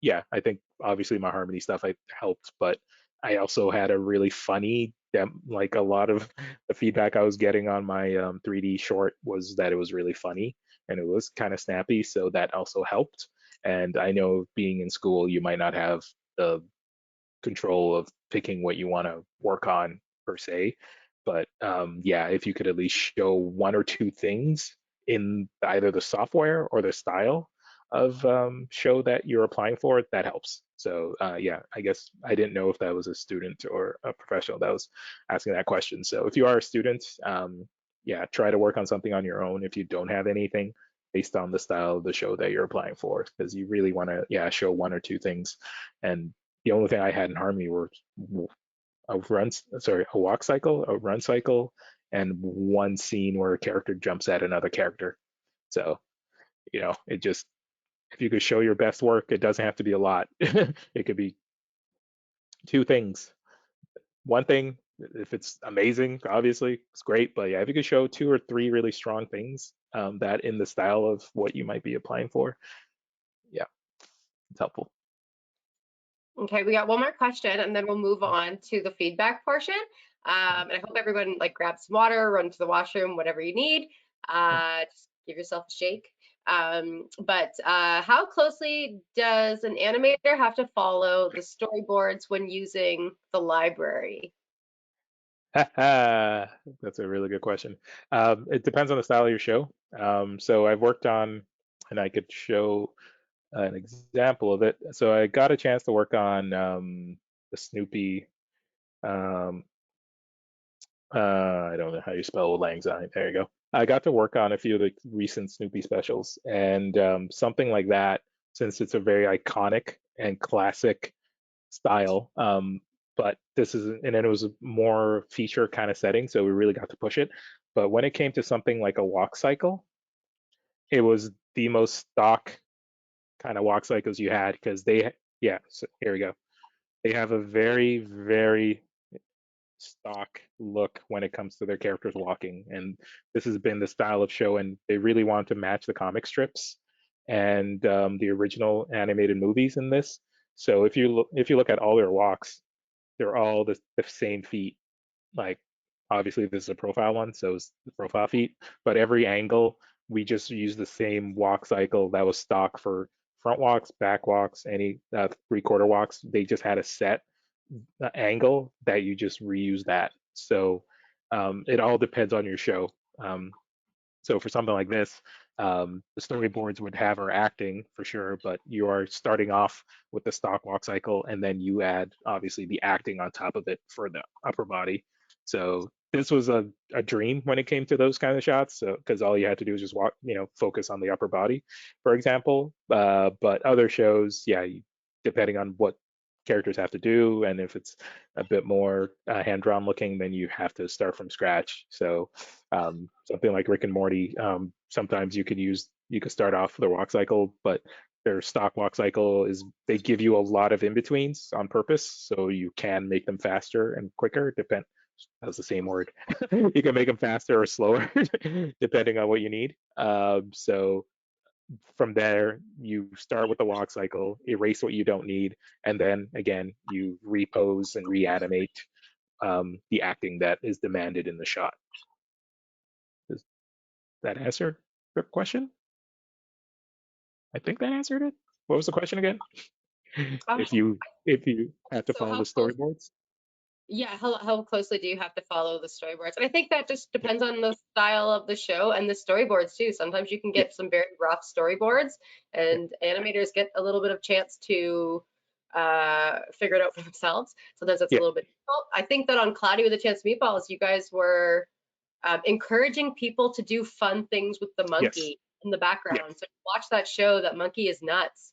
yeah, I think obviously my Harmony stuff I helped, but I also had a really funny like a lot of the feedback I was getting on my 3D short was that it was really funny and it was kind of snappy, so that also helped. And I know being in school, you might not have the control of picking what you want to work on per se. But yeah, if you could at least show one or two things in either the software or the style of show that you're applying for, that helps. So yeah, I guess I didn't know if that was a student or a professional that was asking that question. So if you are a student, yeah, try to work on something on your own if you don't have anything based on the style of the show that you're applying for, because you really want to, yeah, show one or two things. And the only thing I had in Harmony were a walk cycle, a run cycle, and one scene where a character jumps at another character. So, it just, if you could show your best work, it doesn't have to be a lot. It could be two things. One thing, if it's amazing, obviously, it's great. But yeah, if you could show two or three really strong things that in the style of what you might be applying for, yeah, it's helpful. Okay, we got one more question and then we'll move on to the feedback portion. And I hope everyone like grab some water, run to the washroom, whatever you need. Just give yourself a shake. But how closely does an animator have to follow the storyboards when using the library? That's a really good question. It depends on the style of your show. So I've worked on, and I could show an example of it. So I got a chance to work on the Snoopy. Um, I don't know how you spell Lang Syne. There you go. I got to work on a few of the recent Snoopy specials, and something like that, since it's a very iconic and classic style. But this is, and then it was a more feature kind of setting, so we really got to push it. But when it came to something like a walk cycle, it was the most stock kind of walk cycles you had because yeah, so here we go. They have a very, very stock look when it comes to their characters walking, and this has been the style of show, and they really want to match the comic strips and the original animated movies in this. So if you look at all their walks, they're all the same feet. Like obviously this is a profile one, so it's the profile feet, but every angle we just use the same walk cycle that was stock for front walks, back walks, any 3/4 walks. They just had a set angle that you just reuse that. So it all depends on your show. So for something like this, the storyboards would have her acting for sure, but you are starting off with the stock walk cycle, and then you add obviously the acting on top of it for the upper body. So this was a dream when it came to those kind of shots. So because all you had to do is just walk, focus on the upper body, for example. But other shows, yeah, depending on what characters have to do, and if it's a bit more hand-drawn looking, then you have to start from scratch. So something like Rick and Morty, sometimes you could start off with a walk cycle, but their stock walk cycle is they give you a lot of in-betweens on purpose, so you can make them faster and quicker. That's the same word. You can make them faster or slower depending on what you need. So from there, you start with the walk cycle, erase what you don't need, and then again, you repose and reanimate the acting that is demanded in the shot. Does that answer the question? I think that answered it. What was the question again? Um, If you had to so follow how the close? storyboards? Yeah, how closely do you have to follow the storyboards? And I think that just Yeah, depends on the style of the show and the storyboards too. Sometimes you can yeah, get some very rough storyboards, yeah, and animators get a little bit of chance to figure it out for themselves. Sometimes that's a yeah. little bit difficult. I think that on Cloudy with a Chance Meatballs, you guys were encouraging people to do fun things with the Yes, monkey in the yeah, background. So watch that show. That monkey is nuts.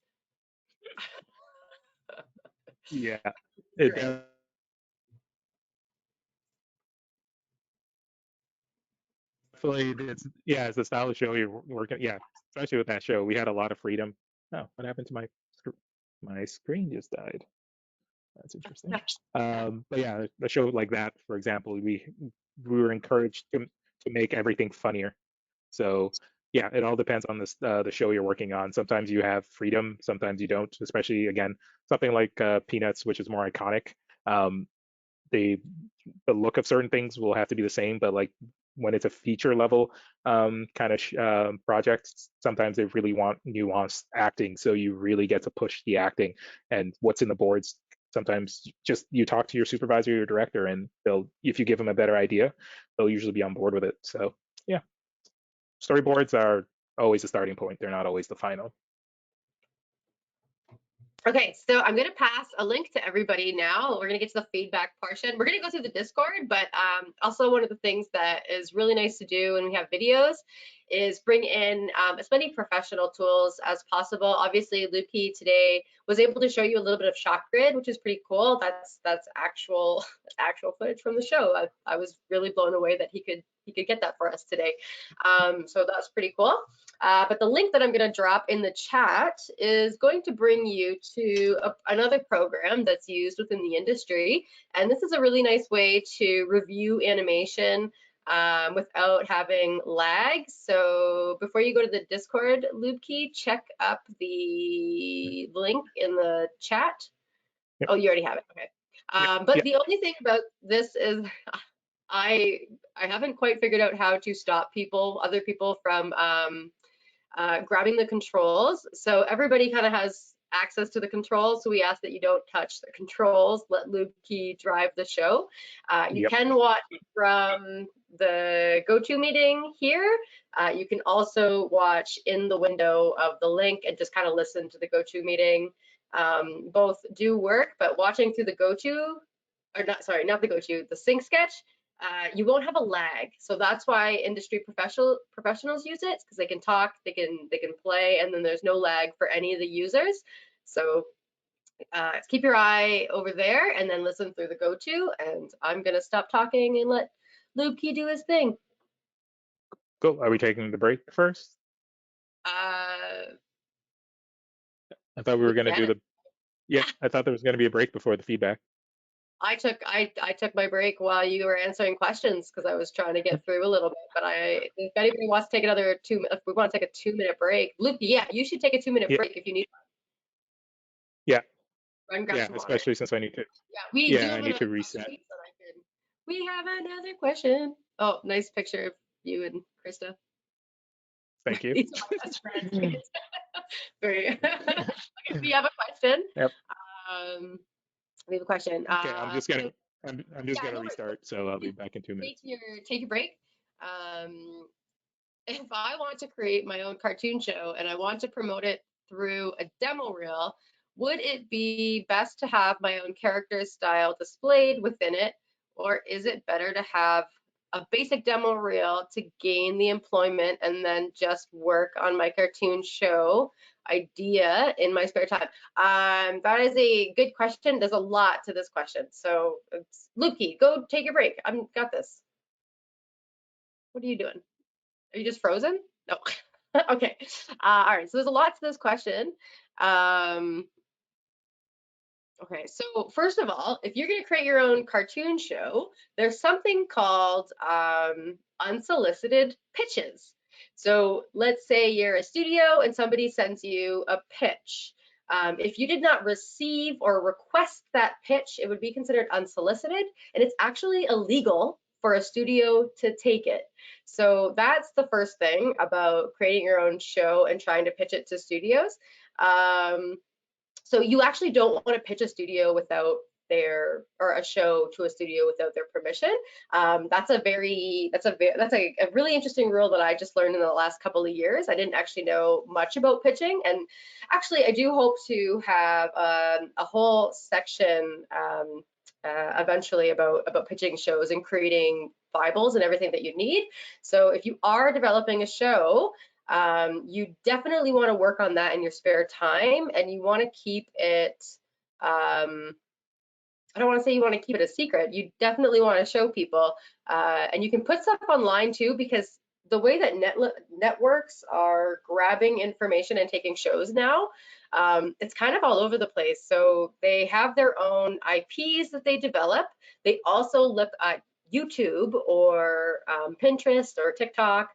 yeah. It Great. definitely it's yeah, it's the style of show you're working. Yeah, especially with that show, we had a lot of freedom. Oh, what happened to my screen just died. That's interesting. But yeah, a show like that, for example, we were encouraged to make everything funnier. So yeah, it all depends on the show you're working on. Sometimes you have freedom, sometimes you don't. Especially again, something like Peanuts, which is more iconic. Um, the the look of certain things will have to be the same, but like when it's a feature level kind of project, sometimes they really want nuanced acting, so you really get to push the acting and what's in the boards. Sometimes just you talk to your supervisor, your director, and they'll if you give them a better idea, they'll usually be on board with it. So yeah, storyboards are always the starting point. They're not always the final. Okay, so I'm going to pass a link to everybody now. We're going to get to the feedback portion. We're going to go through the Discord, but also one of the things that is really nice to do when we have videos is bring in as many professional tools as possible. Obviously, Lubke today was able to show you a little bit of shot grid, which is pretty cool. That's actual actual footage from the show. I was really blown away that he could get that for us today. So that's pretty cool. But the link that I'm going to drop in the chat is going to bring you to another program that's used within the industry. And this is a really nice way to review animation without having lag. So before you go to the Discord, Lubke, check up the link in the chat. Yep, Oh, you already have it. Okay. yep, But yep, the only thing about this is I haven't quite figured out how to stop other people from grabbing the controls. So everybody kind of has access to the controls. So we ask that you don't touch the controls. Let Lubke drive the show. You yep, can watch from the go-to meeting here. You can also watch in the window of the link and just kind of listen to the go-to meeting. Both do work, but watching through the go-to, or not, sorry, not the go-to, the sync sketch, you won't have a lag. So that's why industry professionals use it, because they can talk, they can play, and then there's no lag for any of the users. So keep your eye over there and then listen through the go-to. And I'm gonna stop talking and let Lubke do his thing. cool. Are we taking the break first? Uh, I thought we we were going to do can. the yeah, I thought there was going to be a break before the feedback. I took my break while you were answering questions because I was trying to get through a little bit. But if anybody wants to take another if we want to take a 2-minute break, Luke, yeah, you should take a 2-minute Yeah, break if you need yeah, one. Run, grab yeah, some water. especially since I need to Yeah, we do yeah, have I need another to reset. question. So I can. We have another question. Oh, nice picture of you and Krista. Thank you. These are my best friends. Very. Okay, we have a question. Yep. We have a question. Okay, So I'm just yeah, gonna no worries. restart, so I'll be back in 2 minutes. Take your break. Um, if I want to create my own cartoon show and I want to promote it through a demo reel, would it be best to have my own character style displayed within it, or is it better to have a basic demo reel to gain the employment and then just work on my cartoon show idea in my spare time? That is a good question. There's a lot to this question. So Lubke, go take your break. I'm got this. What are you doing? Are you just frozen? No. Okay. All right. So there's a lot to this question. Okay, so first of all, if you're going to create your own cartoon show, there's something called unsolicited pitches. So let's say you're a studio and somebody sends you a pitch. If you did not receive or request that pitch, it would be considered unsolicited, and it's actually illegal for a studio to take it. So that's the first thing about creating your own show and trying to pitch it to studios. So you actually don't want to pitch a studio without their, or a show to a studio without their permission. That's a really interesting rule that I just learned in the last couple of years. I didn't actually know much about pitching, and actually I do hope to have a whole section eventually about pitching shows and creating Bibles and everything that you need. So if you are developing a show, you definitely want to work on that in your spare time, and you want to keep it, I don't want to say you want to keep it a secret. You definitely want to show people, and you can put stuff online too, because the way that networks are grabbing information and taking shows now, it's kind of all over the place. So they have their own IPs that they develop. They also look at YouTube or Pinterest or TikTok.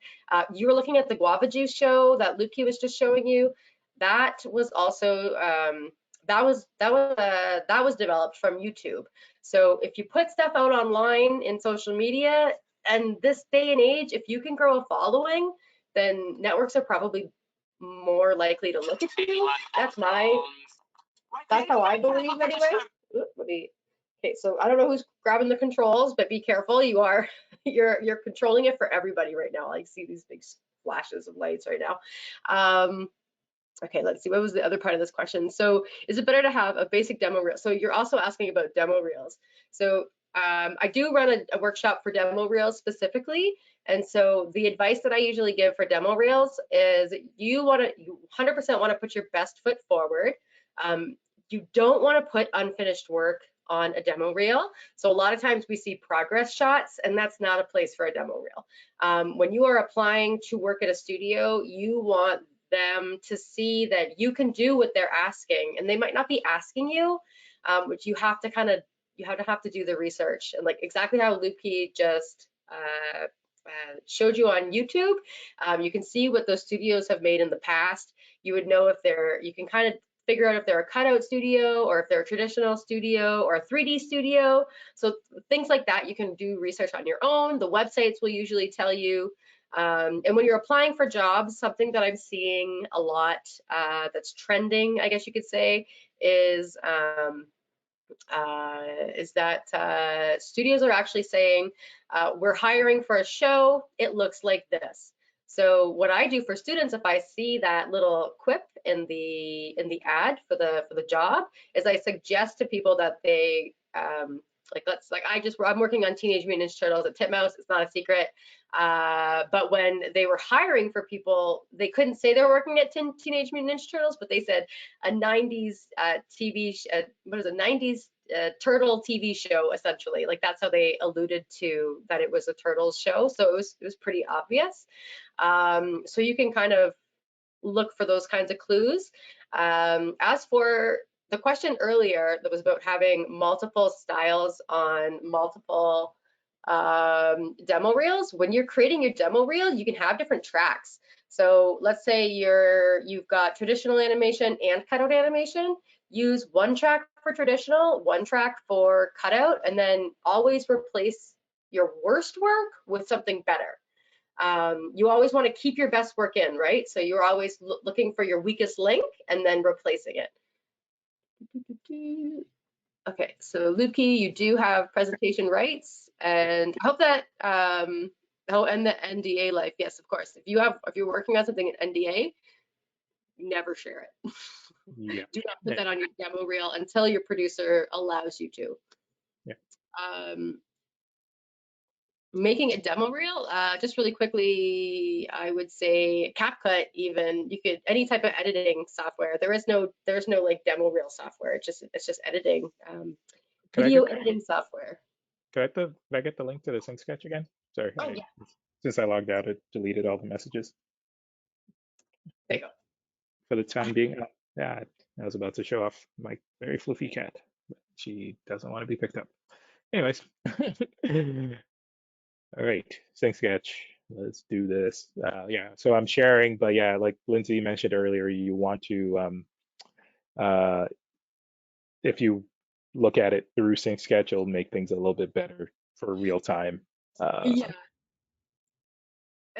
You were looking at the guava juice show that Lubke was just showing you. That was also that was developed from YouTube. So if you put stuff out online in social media, and this day and age, if you can grow a following, then networks are probably more likely to look at you. That's how I believe anyway. Okay, so I don't know who's grabbing the controls, but be careful. You're controlling it for everybody right now. I see these big flashes of lights right now. Okay, let's see. What was the other part of this question? So is it better to have a basic demo reel? So you're also asking about demo reels. So I do run a workshop for demo reels specifically. And so the advice that I usually give for demo reels is you 100% want to put your best foot forward. You don't want to put unfinished work on a demo reel. So a lot of times we see progress shots, and that's not a place for a demo reel. When you are applying to work at a studio, you want them to see that you can do what they're asking, and they might not be asking you, which you have to do the research, and like exactly how Lubke just showed you on YouTube. You can see what those studios have made in the past. You would know you can kind of figure out if they're a cutout studio or if they're a traditional studio or a 3D studio. So things like that, you can do research on your own. The websites will usually tell you. And when you're applying for jobs, something that I'm seeing a lot that's trending, I guess you could say, is that studios are actually saying, we're hiring for a show, it looks like this. So what I do for students, if I see that little quip in the ad for the job, is I suggest to people that they I'm working on Teenage Mutant Ninja Turtles at Titmouse. It's not a secret. But when they were hiring for people, they couldn't say they were working at Teenage Mutant Ninja Turtles, but they said a 90s TV, 90s turtle TV show, essentially. Like that's how they alluded to that it was a Turtles show. So it was pretty obvious. So you can kind of look for those kinds of clues. As for the question earlier that was about having multiple styles on multiple demo reels, when you're creating your demo reel, you can have different tracks. So let's say you've got traditional animation and cutout animation. Use one track for traditional, one track for cutout, and then always replace your worst work with something better. You always want to keep your best work in, right? So you're always looking for your weakest link and then replacing it. Okay, so Lubke, you do have presentation rights, and I hope that and the NDA life. Yes, of course. If you're working on something in NDA, never share it. Yeah. Do not put that on your demo reel until your producer allows you to. Yeah. Making a demo reel, just really quickly, I would say CapCut even, you could, any type of editing software. There's no like demo reel software. It's just editing, Could I video get editing software. could I get the link to the sync sketch again? Sorry, Oh yeah, since I logged out, it deleted all the messages there you go. for the time being. Yeah, I was about to show off my very fluffy cat, but she doesn't want to be picked up. Anyways, all right, sync sketch. Let's do this. Yeah, so I'm sharing, but yeah, like Lindsay mentioned earlier, you want to uh, if you look at it through sync sketch, it'll make things a little bit better for real time. Uh, Yeah,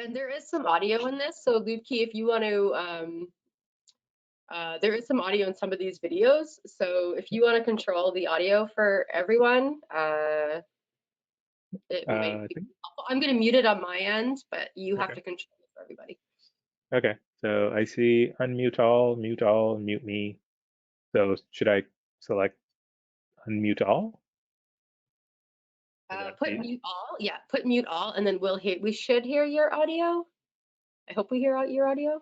and there is some audio in this, so Lubke, if you want to, there is some audio in some of these videos. So if you want to control the audio for everyone, it might I be think helpful. I'm going to mute it on my end, but you have okay. to control it for everybody. Okay, so I see mute all, mute me. So should I select unmute all? Would that Put be? mute all. Yeah, put mute all, and then we should hear your audio. I hope we hear out your audio.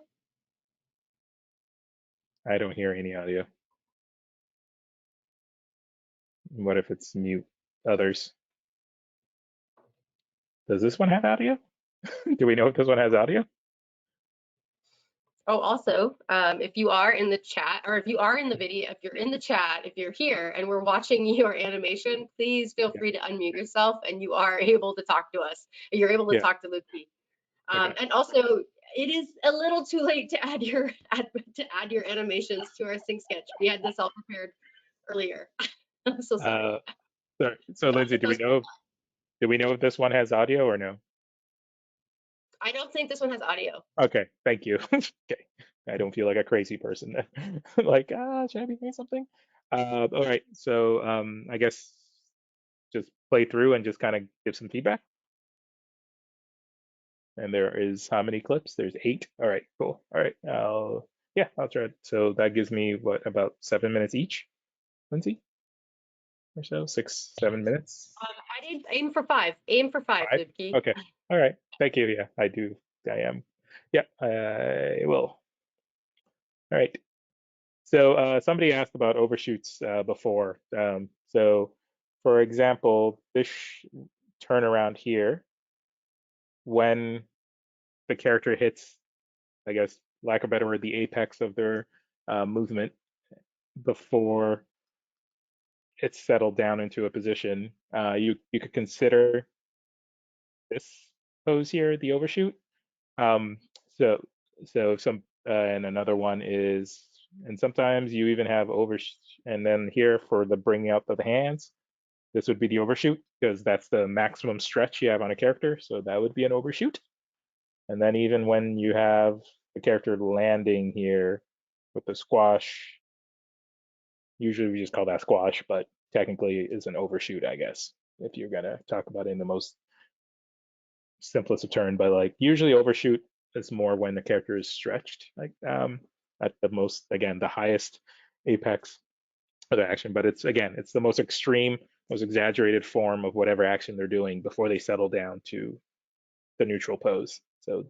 I don't hear any audio. What if it's mute others? Does this one have audio? Do we know if this one has audio? Oh, also, if you are in the chat, or if you are in the video, if you're in the chat, if you're here and we're watching your animation, please feel Yeah, free to unmute yourself and you are able to talk to us. You're able to yeah. talk to Lucy. Okay. And also, it is a little too late to add your animations to our sync sketch. We had this all prepared earlier. I'm so sorry. Uh, so Don't Lindsay, put those. do we know if this one has audio or no? I don't think this one has audio. Okay, thank you. Okay, I don't feel like a crazy person then. Like, should I be doing something? All right, so I guess just play through and just kind of give some feedback. And there is how many clips? There's 8. All right, cool. All right, yeah, I'll try it. So that gives me what, about 7 minutes each, Lindsay, or so, 6, 7 minutes. I'd aim for five, 5. Lubke. Okay. All right. Thank you. Yeah, I do. I am. Yeah, I will. All right. So somebody asked about overshoots before. So for example, this turnaround here, when the character hits, I guess, lack of a better word, the apex of their movement before it's settled down into a position, you could consider this pose here, the overshoot. Um, so some and another one is, and sometimes you even have and then here for the bringing up of the hands, this would be the overshoot because that's the maximum stretch you have on a character. So that would be an overshoot. And then even when you have the character landing here with the squash, usually we just call that squash, but technically is an overshoot, I guess, if you're gonna talk about it in the most simplest of term. But like usually overshoot is more when the character is stretched, like at the most, again, the highest apex of the action. But it's, again, it's the most extreme, most exaggerated form of whatever action they're doing before they settle down to the neutral pose. So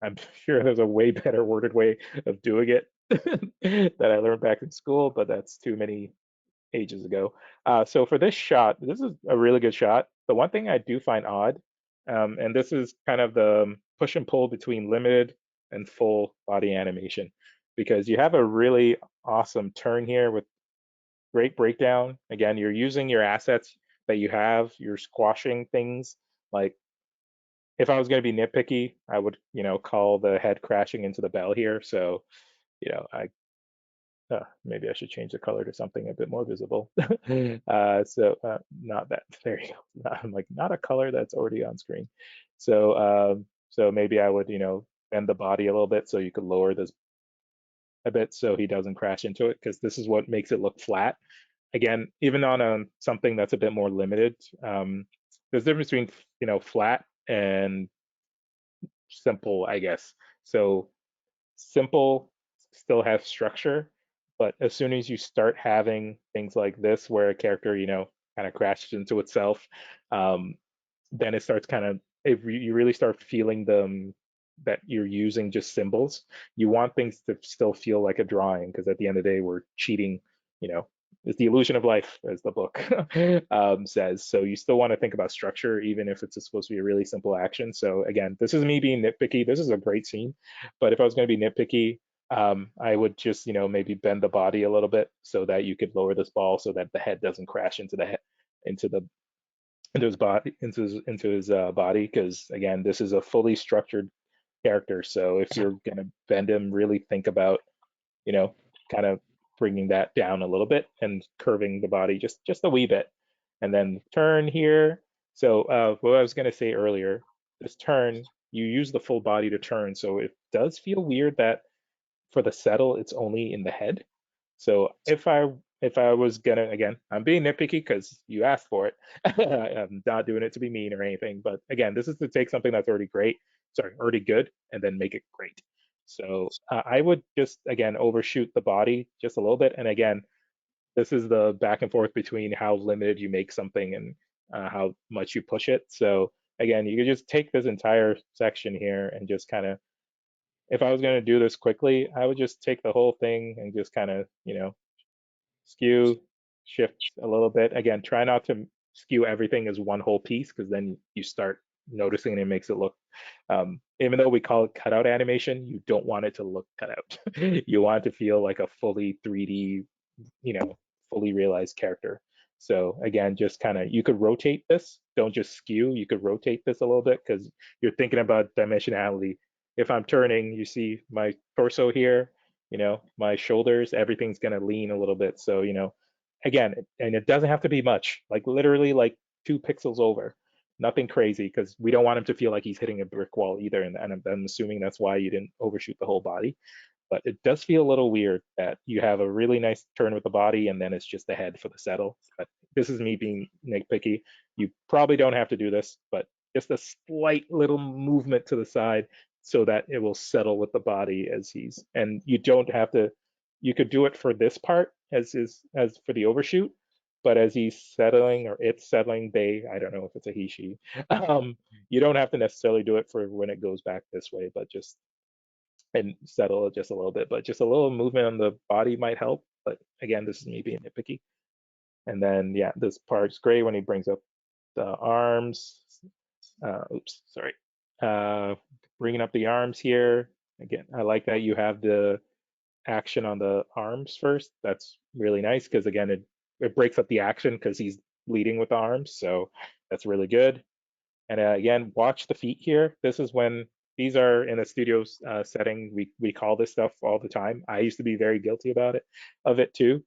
I'm sure there's a way better worded way of doing it that I learned back in school, but that's too many ages ago. So for this shot, this is a really good shot. The one thing I do find odd, and this is kind of the push and pull between limited and full body animation, because you have a really awesome turn here with great breakdown. Again, you're using your assets that you have, you're squashing things. Like if I was going to be nitpicky, I would, call the head crashing into the bell here. So, I maybe I should change the color to something a bit more visible. Not that. There you go. I'm like, not a color that's already on screen. So maybe I would, bend the body a little bit so you could lower this a bit so he doesn't crash into it, because this is what makes it look flat. Again, even on something that's a bit more limited, there's a difference between, flat and simple, I guess. So simple still has structure, but as soon as you start having things like this where a character, kind of crashes into itself, um, then it starts kind of, you really start feeling them, that you're using just symbols. You want things to still feel like a drawing, because at the end of the day, we're cheating, you know, it's the illusion of life, as the book says. So you still want to think about structure, even if it's supposed to be a really simple action. So again, this is me being nitpicky. This is a great scene, but if I was going to be nitpicky, I would just, maybe bend the body a little bit so that you could lower this ball so that the head doesn't crash into the head, into the into his body, because again, this is a fully structured character. So if you're gonna bend him, really think about, you know, kind of bringing that down a little bit and curving the body just a wee bit, and then turn here. So what I was gonna say earlier, this turn, you use the full body to turn. So it does feel weird that for the settle, it's only in the head. So if I was gonna, again, I'm being nitpicky because you asked for it. I'm not doing it to be mean or anything, but again, this is to take something that's already great, sorry, already good, and then make it great. So I would just again overshoot the body just a little bit, and again, this is the back and forth between how limited you make something and how much you push it. So again, you could just take this entire section here and just kind of, if I was going to do this quickly, I would just take the whole thing and just kind of, skew, shift a little bit. Again, try not to skew everything as one whole piece, because then you start noticing and it makes it look, even though we call it cutout animation, you don't want it to look cut out. You want it to feel like a fully 3D, you know, fully realized character. So again, just kind of, you could rotate this. Don't just skew. You could rotate this a little bit because you're thinking about dimensionality. If I'm turning, you see my torso here, my shoulders, everything's gonna lean a little bit. So, again, and it doesn't have to be much, like literally like 2 pixels over, nothing crazy, because we don't want him to feel like he's hitting a brick wall either. And I'm assuming that's why you didn't overshoot the whole body. But it does feel a little weird that you have a really nice turn with the body and then it's just the head for the settle. But this is me being nitpicky. You probably don't have to do this, but just a slight little movement to the side so that it will settle with the body as he's, and you don't have to, you could do it for this part as for the overshoot, but as he's settling or it's settling, I don't know if it's a he, she, you don't have to necessarily do it for when it goes back this way, but just, and settle it just a little bit, but just a little movement on the body might help. But again, this is me being nitpicky. And then, yeah, this part's great when he brings up the arms. Oops, sorry. Uh, Bringing up the arms here. Again, I like that you have the action on the arms first. That's really nice because, again, it breaks up the action because he's leading with the arms. So that's really good. And again, watch the feet here. This is when these are in a studio setting. We call this stuff all the time. I used to be very guilty of it too.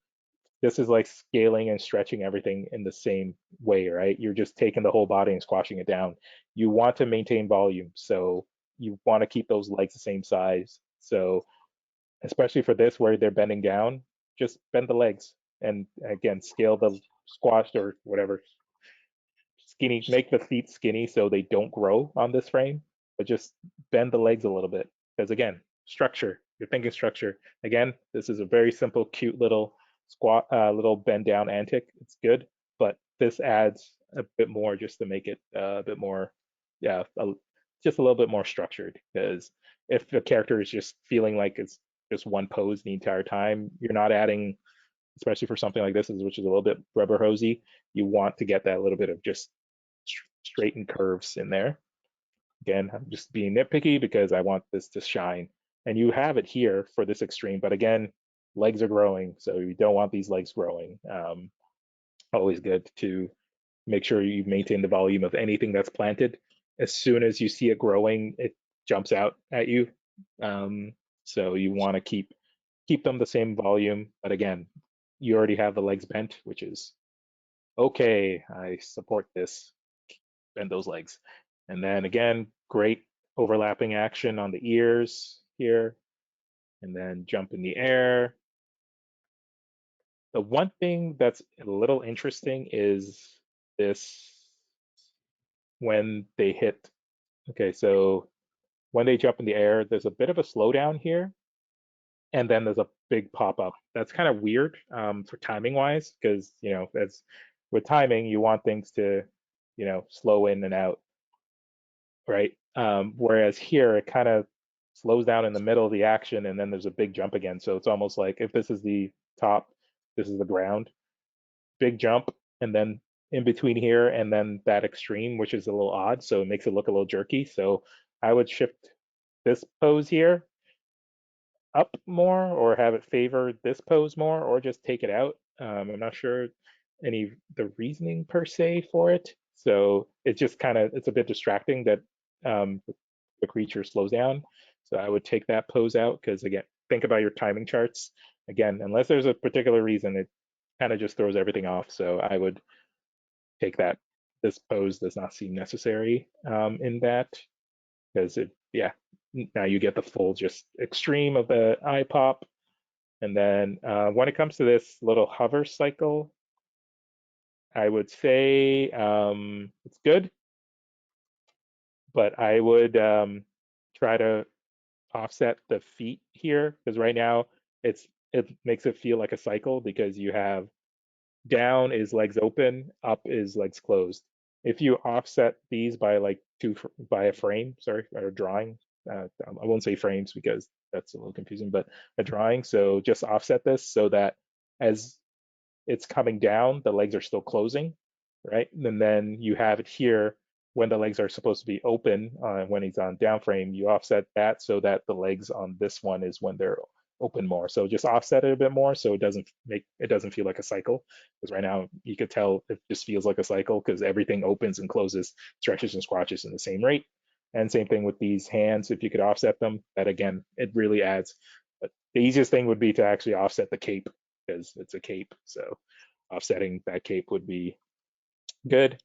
This is like scaling and stretching everything in the same way, right? You're just taking the whole body and squashing it down. You want to maintain volume, so you want to keep those legs the same size. So especially for this where they're bending down, just bend the legs and again scale the squashed or whatever skinny, make the feet skinny so they don't grow on this frame, but just bend the legs a little bit. Because again, structure, you're thinking structure. Again, this is a very simple, cute little little bend down antic. It's good, but this adds a bit more just to make it a bit more, yeah, just a little bit more structured. Because if the character is just feeling like it's just one pose the entire time, you're not adding, especially for something like this, which is a little bit rubber hosey, you want to get that little bit of just straightened curves in there. Again, I'm just being nitpicky because I want this to shine. And you have it here for this extreme, but again, legs are growing, so you don't want these legs growing. Always good to make sure you maintain the volume of anything that's planted. As soon as you see it growing, it jumps out at you. Um, so you want to keep them the same volume, but again, you already have the legs bent, which is okay. I support this. Bend those legs. And then again, great overlapping action on the ears here, and then jump in the air. The one thing that's a little interesting is this when they hit. Okay, so when they jump in the air, there's a bit of a slowdown here, and then there's a big pop up. That's kind of weird for timing wise, because as with timing, you want things to slow in and out, right? Whereas here it kind of slows down in the middle of the action and then there's a big jump again. So it's almost like if this is the top, this is the ground, big jump, and then in between here and then that extreme, which is a little odd. So it makes it look a little jerky. So I would shift this pose here up more or have it favor this pose more or just take it out. I'm not sure any the reasoning per se for it. So it's just kind of it's a bit distracting that the creature slows down. So I would take that pose out because again, think about your timing charts. Again, unless there's a particular reason, it kind of just throws everything off. So I would take that. This pose does not seem necessary in that because yeah, now you get the full just extreme of the eye pop. And then when it comes to this little hover cycle, I would say it's good, but I would try to offset the feet here because right now it makes it feel like a cycle because you have down is legs open, up is legs closed. If you offset these by like by a frame, sorry, or a drawing, I won't say frames because that's a little confusing, but a drawing. So just offset this so that as it's coming down, the legs are still closing, right? And then you have it here when the legs are supposed to be open, when he's on down frame, you offset that so that the legs on this one is when they're open more. So just offset it a bit more so it doesn't feel like a cycle. Because right now you could tell it just feels like a cycle because everything opens and closes, stretches and squatches in the same rate. And same thing with these hands. If you could offset them, that again, it really adds. But the easiest thing would be to actually offset the cape because it's a cape. So offsetting that cape would be good.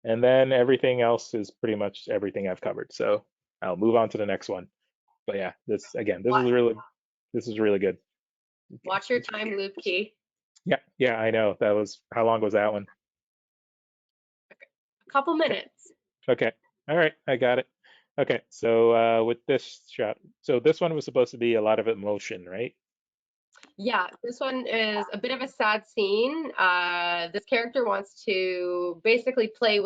And then everything else is pretty much everything I've covered. So I'll move on to the next one. But yeah, this again, Watch, this is really good. Okay. watch your time, Lubke. Yeah, yeah, I know. That was how long was that one? A couple Okay. minutes. Okay. All right, I got it. Okay, so with this shot, so this one was supposed to be a lot of emotion, right? Yeah, this one is a bit of a sad scene. This character wants to basically play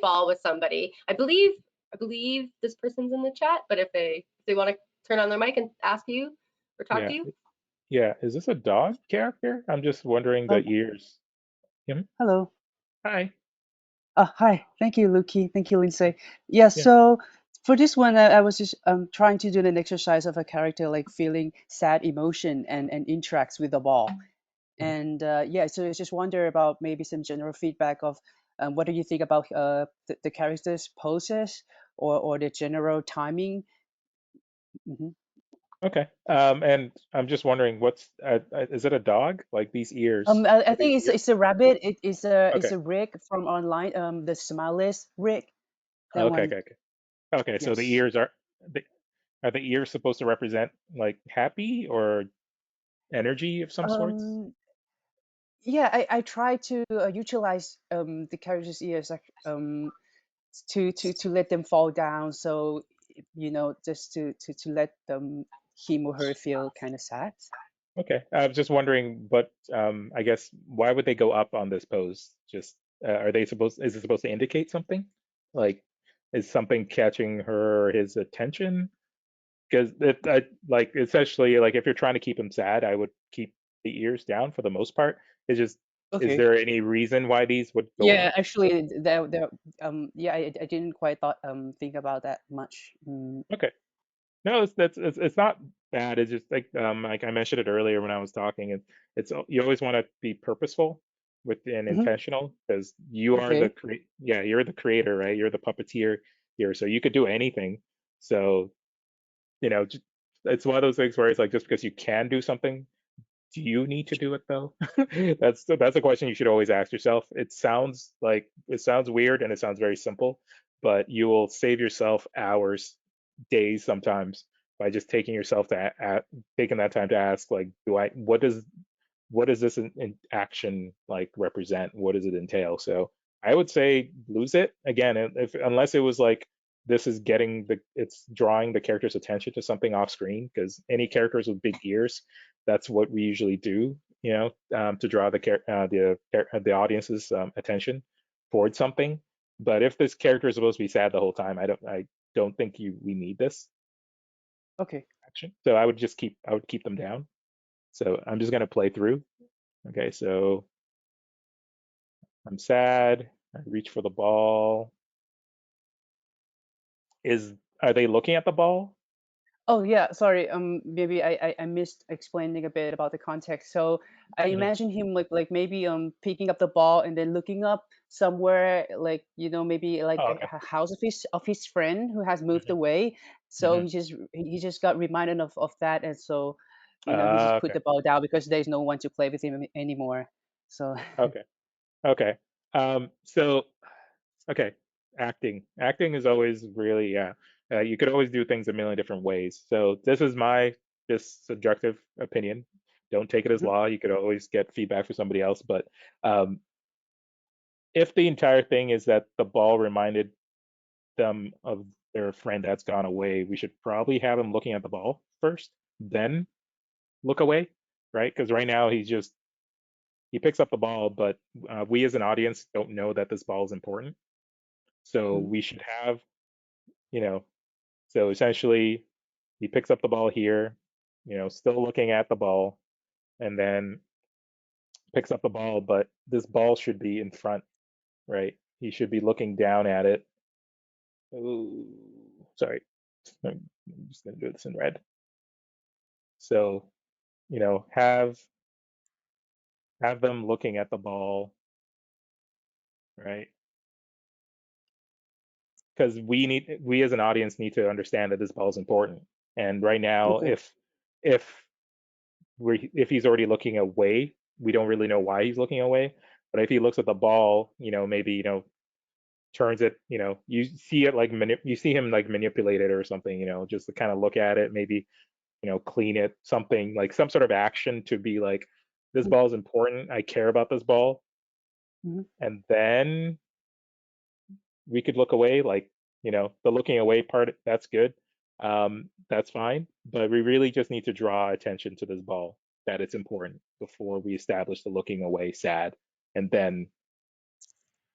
ball with somebody. I believe this person's in the chat, but if they want to turn on their mic and ask you or talk Yeah, to you, yeah. Is this a dog character? I'm just wondering the Um, ears. Mhm. Hello. Hi. Hi. Thank you, Luki. Thank you, Lindsay. Yeah, Yeah. so for this one, I was just trying to do an exercise of a character like feeling sad emotion and interacts with the ball. Mhm. And yeah, so I just wonder about maybe some general feedback of what do you think about the character's poses or the general timing? Hmm. Okay. And I'm just wondering, is it a dog? Like these ears? I Are these think ears? it's a rabbit. It's Okay. a Rick from online. The Smileless Rick. That Okay. one. Okay. Okay. Okay. So the Yes. ears the, are the ears supposed to represent like happy or energy of some sorts? Um, yeah, I try to utilize the character's ears like to let them fall down, so just to let them him or her feel kind of sad. Okay. I was just wondering, but I guess why would they go up on this pose? Just is it supposed to indicate something? Like, is something catching her or his attention? Because like especially like if you're trying to keep him sad, I would keep the ears down for the most part. It's just, is Okay. there any reason why these would go Yeah, up? actually, there yeah, I didn't quite think about that much. Okay. No, it's not bad. It's just like I mentioned it earlier when I was talking. You always want to be purposeful with and Mhm. intentional because you are Okay. yeah, you're the creator, right? You're the puppeteer here, so you could do anything. So just, it's one of those things where it's like just because you can do something, do you need to do it though? That's a question you should always ask yourself. It sounds weird and it sounds very simple, but you will save yourself hours, days sometimes by just taking that time to ask like, do I what does this in action like represent? What does it entail? So I would say lose it again, if unless it was like this is it's drawing the character's attention to something off screen because any characters with big ears, that's what we usually do, to draw the audience's attention towards something. But if this character is supposed to be sad the whole time, I don't think we need this Okay. action. So I would keep them down. So I'm just gonna play through. Okay, so I'm sad. I reach for the ball. Is Are they looking at the ball? Oh yeah, sorry. Maybe I missed explaining a bit about the context. So I Mhm. imagine him like maybe picking up the ball and then looking up somewhere, like maybe like Oh, a, okay. a house of his friend who has moved Hmm. away. So Hmm. he just got reminded of that, and so he just put Okay. the ball down because there's no one to play with him anymore. So Okay. Okay. So okay, acting is always really, yeah. You could always do things a million different ways. So this is my just subjective opinion. Don't take it as mhm, law. You could always get feedback from somebody else. But um, if the entire thing is that the ball reminded them of their friend that's gone away, we should probably have him looking at the ball first, then look away, right? Because right now he picks up the ball, but we as an audience don't know that this ball is important. So mhm, we should have, you know, so essentially he picks up the ball here, still looking at the ball, and then picks up the ball, but this ball should be in front, right? He should be looking down at it. Ooh, sorry. I'm just gonna do this in red. So, have them looking at the ball, right? Because we as an audience need to understand that this ball is important. And right now, okay. if if he's already looking away, we don't really know why he's looking away. But if he looks at the ball, maybe turns it, you see it like you see him like manipulate it or something, just to kind of look at it, maybe clean it, something like some sort of action to be like, this Mm, ball is important. I care about this ball, mhm, and then we could look away. Like, the looking away part, that's good. That's fine. But we really just need to draw attention to this ball, that it's important before we establish the looking away sad. And then,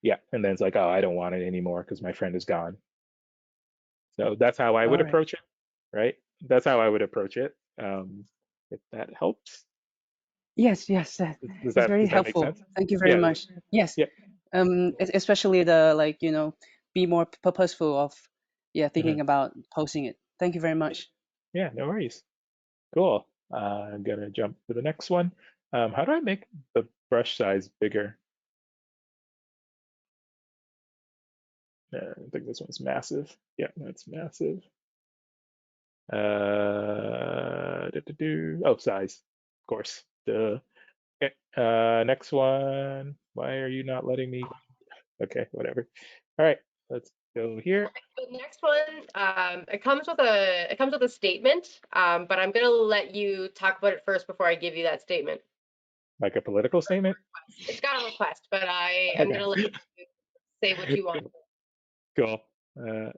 yeah, and then it's like, oh, I don't want it anymore because my friend is gone. So that's how I would all right. approach it, right? That's how I would approach it. If that helps. Yes, yes, it's very Does that make helpful. sense? Thank you very Yeah, much. Yes, yeah. especially the like be more purposeful of Hmm. thinking about posting it. Thank you very Yeah, much. yeah, no worries. Cool. I'm gonna jump to the next one. How do I make the brush size bigger? I think this one's massive. Yeah, that's massive. Oh, size, of course. Duh. Okay. Next one. Why are you not letting me? Okay, whatever. All right, let's go here. The next one, it comes with a statement, but I'm gonna let you talk about it first before I give you that statement. Like a political statement. It's got a request, but I'm Okay. gonna let you say what you want. Cool. Cool.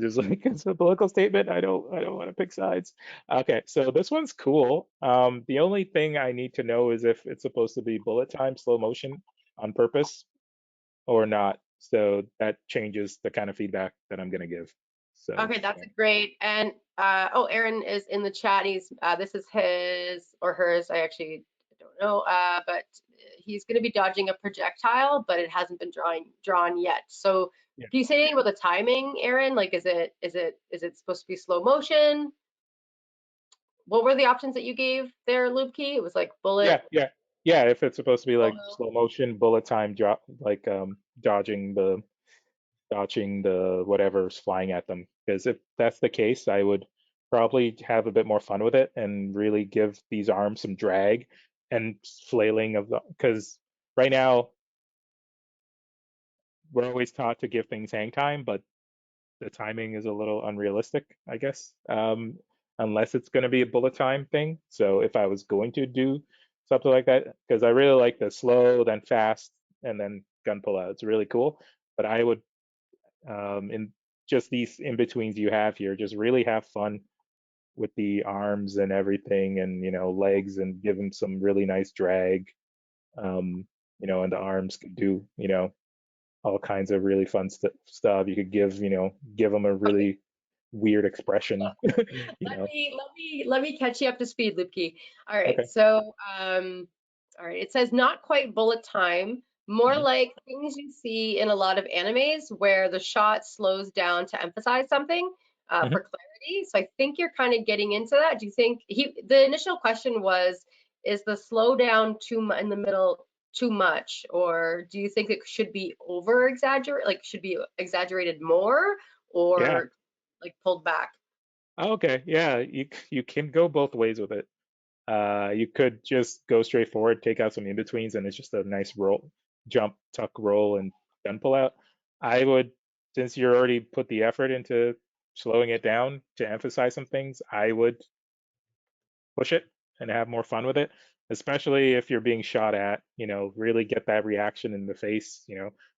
Just like it's a political statement. I don't want to pick sides. Okay, so this one's cool. The only thing I need to know is if it's supposed to be bullet time slow motion on purpose or not. So that changes the kind of feedback that I'm gonna give. So Okay, that's great. And oh, Aaron is in the chat. This is his or hers. I actually don't know. But he's going to be dodging a projectile, but it hasn't been drawn yet. So yeah, can you say anything about the timing, Aaron? Like, is it supposed to be slow motion? What were the options that you gave there, Lubke? It was like bullet. yeah. If it's supposed to be like Slow-mo. slow motion, bullet time, drop, like dodging the whatever's flying at them. Because if that's the case, I would probably have a bit more fun with it and really give these arms some drag and flailing of the. Because right now we're always taught to give things hang time, but the timing is a little unrealistic, I guess, unless it's going to be a bullet time thing. So if I was going to do something like that, because I really like the slow, then fast, and then gun pull out, it's really cool. But I would, in just these in betweens you have here, just really have fun with the arms and everything, and legs, and give them some really nice drag. Um, and the arms could do, all kinds of really fun stuff. You could give them a Okay, really weird expression, you let know. me catch you up to speed, Lubke. All right, Okay. so all right, it says not quite bullet time, more Mhm. like things you see in a lot of animes where the shot slows down to emphasize something Mhm. for clarity. So I think you're kind of getting into that. Do you think the initial question was, is the slowdown in the middle too much, or do you think it should be over exaggerate, like should be exaggerated more, Yeah. or like pulled back? Okay. Yeah. You can go both ways with it. You could just go straight forward, take out some in-betweens, and it's just a nice roll, jump, tuck, roll, and gun pull out. I would, since you already put the effort into slowing it down to emphasize some things, I would push it and have more fun with it, especially if you're being shot at, really get that reaction in the face,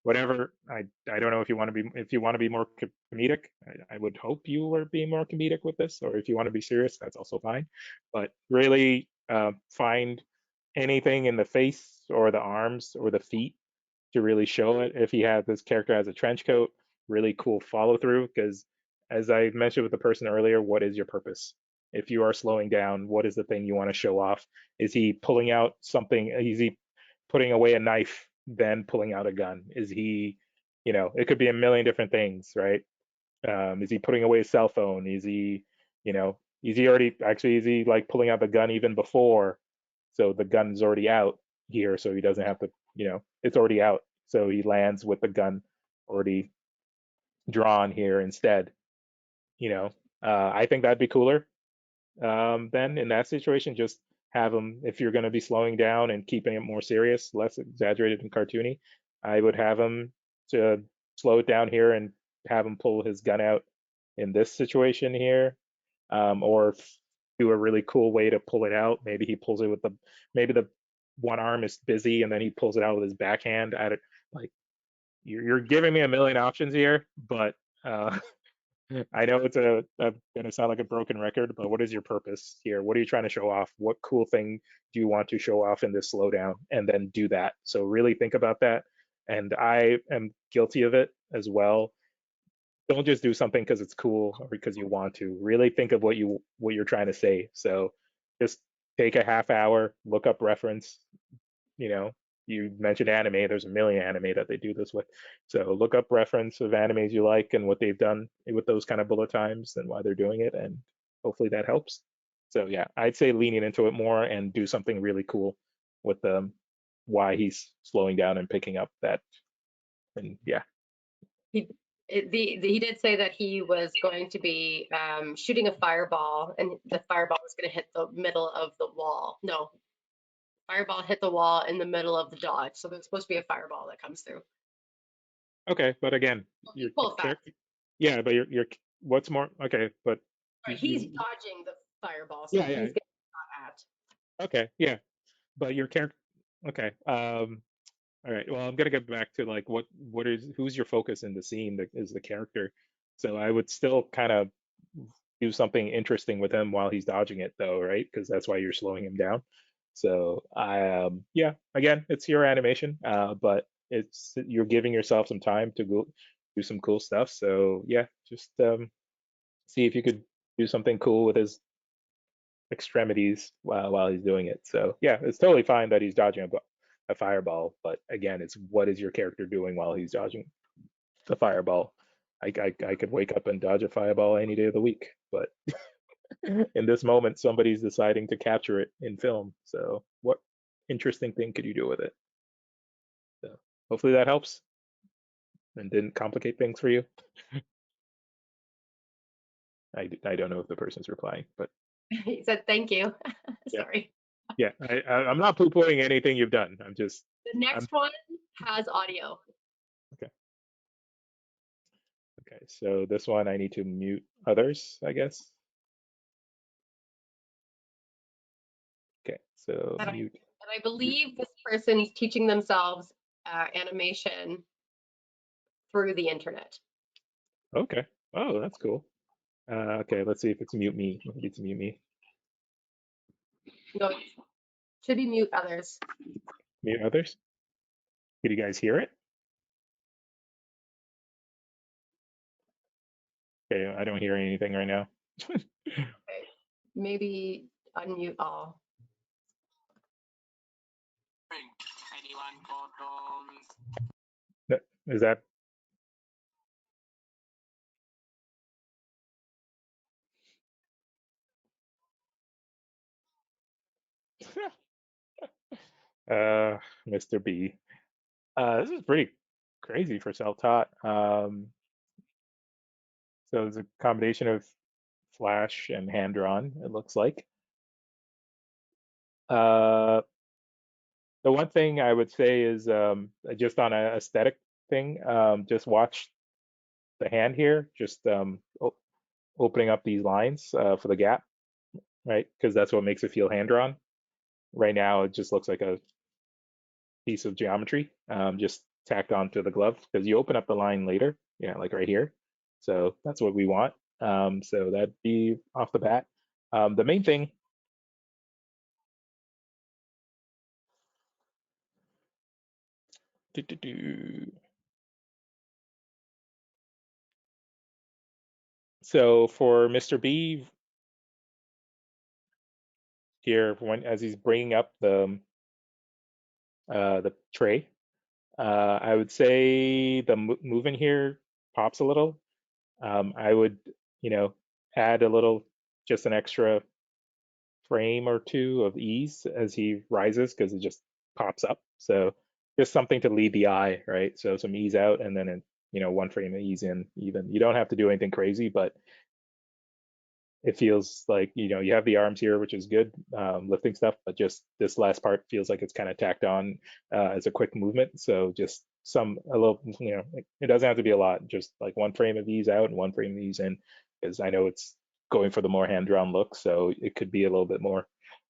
whatever. I don't know if you want to be more comedic. I would hope you were being more comedic with this, or if you want to be serious, that's also fine. But really find anything in the face or the arms or the feet to really show it. If he had this character has a trench coat, really cool follow through. Because as I mentioned with the person earlier, what is your purpose? If you are slowing down, what is the thing you want to show off? Is he pulling out something? Is he putting away a knife, then pulling out a gun? Is he, it could be a million different things, right? Is he putting away his cell phone? Is he like pulling out the gun even before? So the gun's already out here, so he doesn't have to, it's already out. So he lands with the gun already drawn here instead, you know. I think that'd be cooler. Then in that situation, just have him, if you're going to be slowing down and keeping it more serious, less exaggerated and cartoony, I would have him to slow it down here and have him pull his gun out in this situation here, or do a really cool way to pull it out. Maybe he pulls it maybe the one arm is busy and then he pulls it out with his backhand at it. Like you're giving me a million options here, but uh, I know gonna sound like a broken record, but what is your purpose here? What are you trying to show off? What cool thing do you want to show off in this slowdown? And then do that. So really think about that. And I am guilty of it as well. Don't just do something because it's cool or because you want to. Really think of what you're trying to say. So just take a half hour, look up reference, you know, you mentioned anime, there's a million anime that they do this with. So look up reference of animes you like and what they've done with those kind of bullet times and why they're doing it, and hopefully that helps. So yeah, I'd say leaning into it more and do something really cool with why he's slowing down and picking up that. And yeah. He he did say that he was going to be shooting a fireball, and the fireball was going to hit the middle of the wall. No, fireball hit the wall in the middle of the dodge. So there's supposed to be a fireball that comes through. Okay, but again, your Equal fast. character. Yeah, but your what's more okay, but Right, he's you dodging the fireball, so yeah, he's yeah. getting shot at. Okay, yeah. But your character okay. All right. Well, I'm gonna get back to like who's your focus in the scene that is the character. So I would still kind of do something interesting with him while he's dodging it, though, right? Because that's why you're slowing him down. So yeah, again, it's your animation, but you're giving yourself some time to go do some cool stuff. So yeah, just see if you could do something cool with his extremities while he's doing it. So yeah, it's totally fine that he's dodging a fireball, but again, it's what is your character doing while he's dodging the fireball? I could wake up and dodge a fireball any day of the week, but in this moment, somebody's deciding to capture it in film. So what interesting thing could you do with it? So hopefully that helps and didn't complicate things for you. I don't know if the person's replying, but He said, "Thank you." yeah, Sorry. yeah. I'm not poo-pooing anything you've done. The I'm next one has audio. okay. Okay, so this one I need to mute others, I guess. Okay, so And mute. I believe this person is teaching themselves animation through the internet. Okay. Oh, that's cool. Okay, let's see if it's mute me. Maybe it's mute me. No, it should be mute others. Mute others. Did you guys hear it? Okay, I don't hear anything right now. Okay. Maybe unmute all. Is that Mr. B? This is pretty crazy for self-taught. So it's a combination of flash and hand drawn, it looks like. Uh, the one thing I would say is just on an aesthetic thing, just watch the hand here, just opening up these lines for the gap, right? Because that's what makes it feel hand drawn. Right now, it just looks like a piece of geometry just tacked onto the glove because you open up the line later, yeah, like right here. So that's what we want. So that'd be off the bat. The main thing, so for Mr. B here, when as he's bringing up the tray, I would say the moving here pops a little. I would, you know, add a little, just an extra frame or two of ease as he rises because it just pops up. So just something to lead the eye, right? So some ease out and then, one frame of ease in even. You don't have to do anything crazy, but it feels like, you have the arms here, which is good, lifting stuff, but just this last part feels like it's kind of tacked on as a quick movement. So just a little, it doesn't have to be a lot, just like one frame of ease out and one frame of ease in, because I know it's going for the more hand-drawn look, so it could be a little bit more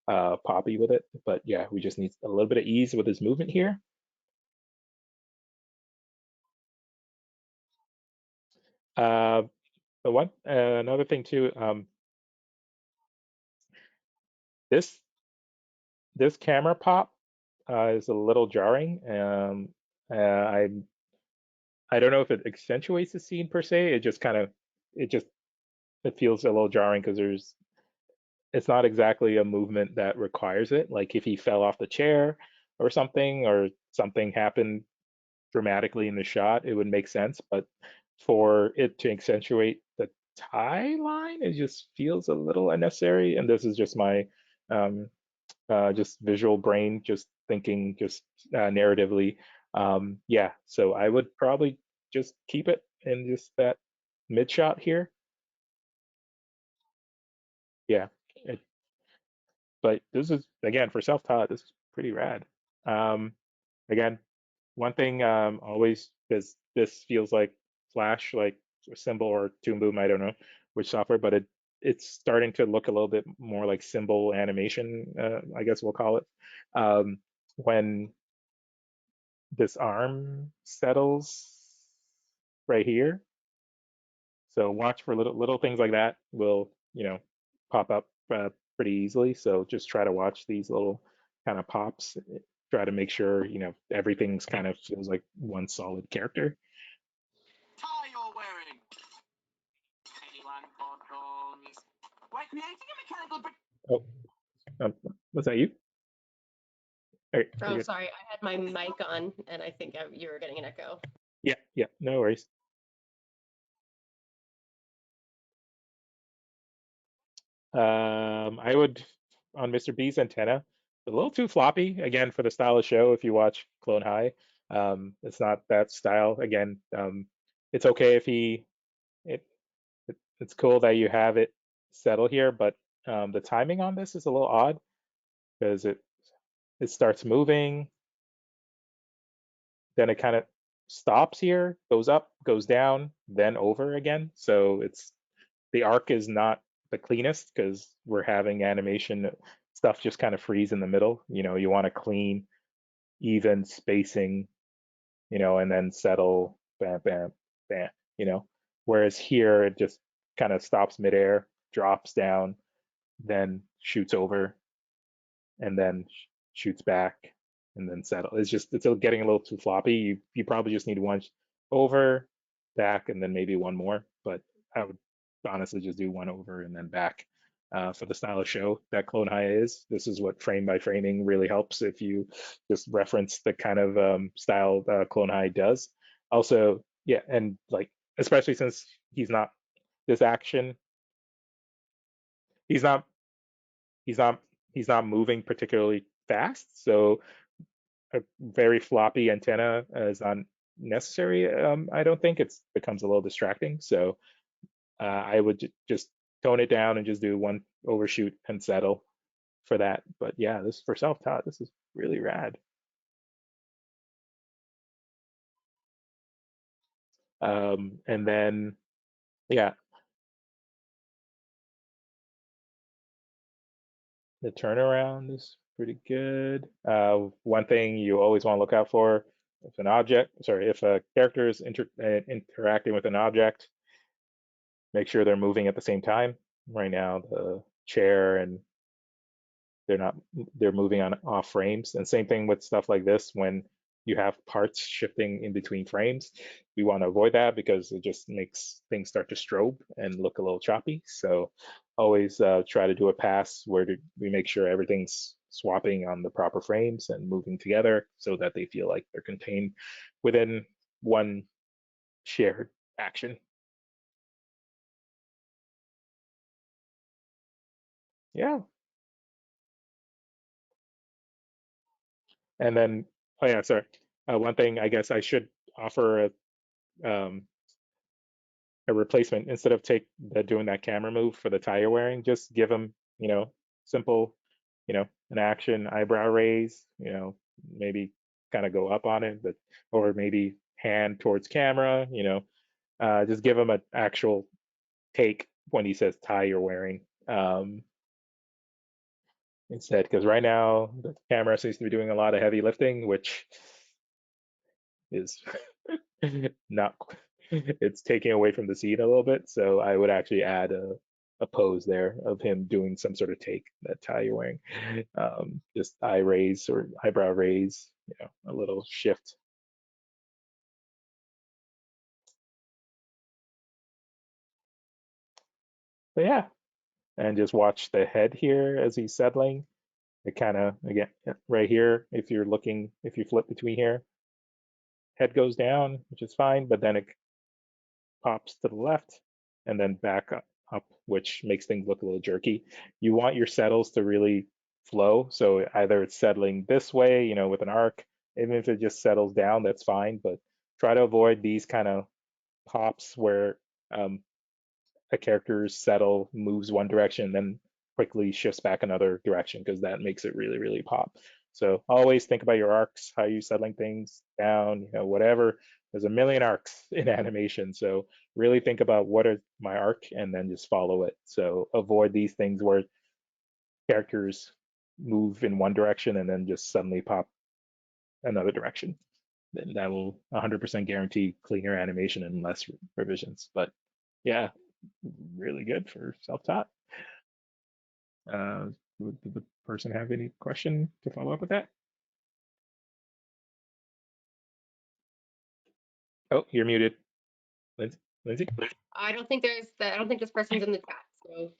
poppy with it. But yeah, we just need a little bit of ease with his movement here. The one another thing too, this this camera pop is a little jarring. I don't know if it accentuates the scene per se. It just it feels a little jarring because it's not exactly a movement that requires it. Like if he fell off the chair or something happened dramatically in the shot, it would make sense. But for it to accentuate the tie line, it just feels a little unnecessary. And this is just my um, just visual brain, just thinking, just narratively. Yeah, so I would probably just keep it in just that mid shot here. Yeah, it, but this is again for self-taught. This is pretty rad. Um, Again, one thing always because this feels like Flash, like Symbol or Toon Boom. I don't know which software, but it's starting to look a little bit more like symbol animation. I guess we'll call it. When this arm settles right here. So watch for little things like that will, pop up pretty easily. So just try to watch these little kind of pops. Try to make sure, everything's kind of feels like one solid character. Tie you're wearing. Anyone for drones? We're creating a mechanical Oh, was that you? All right, Oh, you're good. sorry, I had my mic on and I think you were getting an echo. Yeah, no worries. I would on Mr. B's antenna, a little too floppy again for the style of show. If you watch Clone High, it's not that style. Again, it's okay if it's cool that you have it settle here, but the timing on this is a little odd because it starts moving, then it kind of stops here, goes up, goes down, then over again. So the arc is not the cleanest because we're having animation stuff just kind of freeze in the middle. You want a clean, even spacing, and then settle, bam, bam, bam, Whereas here it just kind of stops midair, drops down, then shoots over, and then shoots back, and then settle. It's getting a little too floppy. You probably just need one over, back, and then maybe one more. But I would honestly just do one over and then back. For the style of show that Clone High is, this is what frame by framing really helps if you just reference the kind of style Clone High does. Also, yeah, and like especially since he's not this action, he's not he's not he's not moving particularly fast, so a very floppy antenna is unnecessary. I don't think it becomes a little distracting. So I would just tone it down and just do one overshoot and settle for that. But yeah, this for self-taught, this is really rad. And then yeah, the turnaround is pretty good. One thing you always want to look out for if a character is interacting with an object, make sure they're moving at the same time. Right now, the chair and they're not they're moving on off frames. And same thing with stuff like this when you have parts shifting in between frames. We want to avoid that because it just makes things start to strobe and look a little choppy. So always try to do a pass where we make sure everything's swapping on the proper frames and moving together so that they feel like they're contained within one shared action. Yeah. And then, oh yeah, sorry. One thing I guess I should offer a replacement instead of doing that camera move for the tie you're wearing. Just give them, simple, an action eyebrow raise. Maybe kind of go up on it, but or maybe hand towards camera. Just give them an actual take when he says tie you're wearing. Instead, because right now the camera seems to be doing a lot of heavy lifting, which is not it's taking away from the scene a little bit. So I would actually add a pose there of him doing some sort of take that tie you're wearing. Just eye raise or eyebrow raise, a little shift. But yeah, and just watch the head here as he's settling. It kind of, again, right here, if you flip between here, head goes down, which is fine, but then it pops to the left and then back up, which makes things look a little jerky. You want your settles to really flow. So either it's settling this way, with an arc, even if it just settles down, that's fine. But try to avoid these kind of pops where um, a character's settle moves one direction, then quickly shifts back another direction because that makes it really, really pop. So always think about your arcs, how you settling things down, whatever. There's a million arcs in animation. So really think about what is my arc and then just follow it. So avoid these things where characters move in one direction and then just suddenly pop another direction. Then that will 100% guarantee cleaner animation and less revisions. But yeah, really good for self-taught. Would the person have any question to follow up with that? Oh, you're muted, Lindsay. I don't think this person's in the chat. So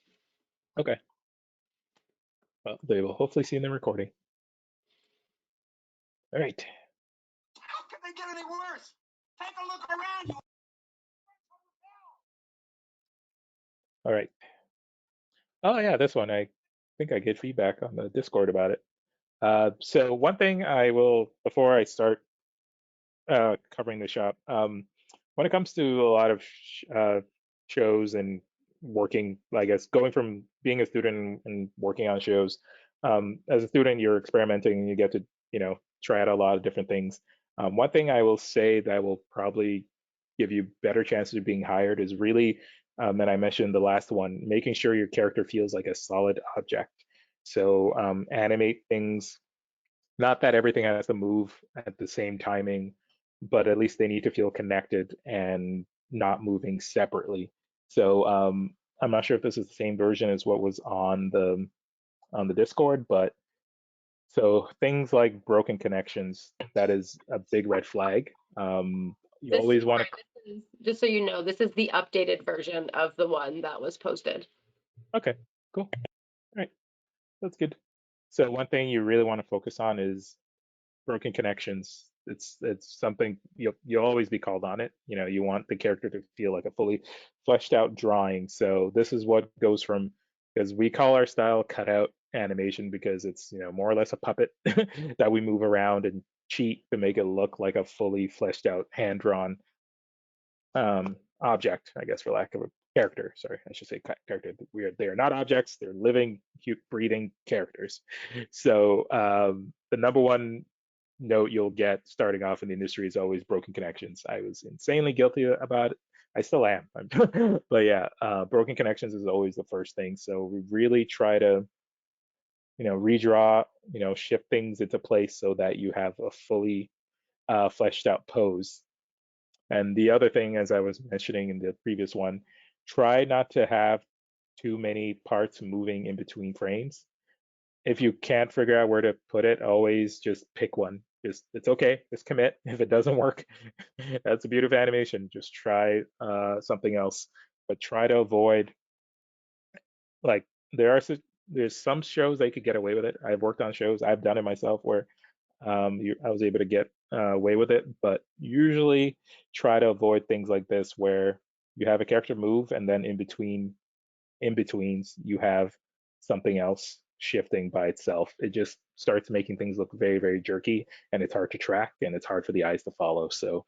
Okay. Well, they will hopefully see in the recording. All right. How can they get any worse? Take a look around you. All right. Oh yeah, this one I think I get feedback on the Discord about it. So one thing I will before I start covering the shop, when it comes to a lot of shows and working, I guess going from being a student and working on shows, as a student you're experimenting and you get to try out a lot of different things. One thing I will say that will probably give you better chances of being hired is really, and I mentioned the last one, making sure your character feels like a solid object. So animate things, not that everything has to move at the same timing, but at least they need to feel connected and not moving separately. So I'm not sure if this is the same version as what was on the Discord, but so things like broken connections, that is a big red flag. You this always want sorry, to. Just so you know, this is the updated version of the one that was posted. Okay, cool. All right, that's good. So one thing you really want to focus on is broken connections. It's something you'll always be called on it. You want the character to feel like a fully fleshed out drawing. So this is what goes from, because we call our style cutout animation because it's more or less a puppet that we move around and cheat to make it look like a fully fleshed out hand drawn object, I guess, for lack of a character. Sorry, I should say character. They are not objects. They're living, breathing characters. So the number one note you'll get starting off in the industry is always broken connections. I was insanely guilty about it. I still am. But yeah, broken connections is always the first thing. So we really try to, redraw, shift things into place so that you have a fully fleshed out pose. And the other thing, as I was mentioning in the previous one, try not to have too many parts moving in between frames. If you can't figure out where to put it, always just pick one. It's okay. Just commit. If it doesn't work, that's the beauty of animation. Just try something else, but try to avoid, like, there's some shows they could get away with it. I've worked on shows. I've done it myself where I was able to get away with it, but usually try to avoid things like this where you have a character move and then in betweens you have something else shifting by itself. It just starts making things look very, very jerky, and it's hard to track and it's hard for the eyes to follow. So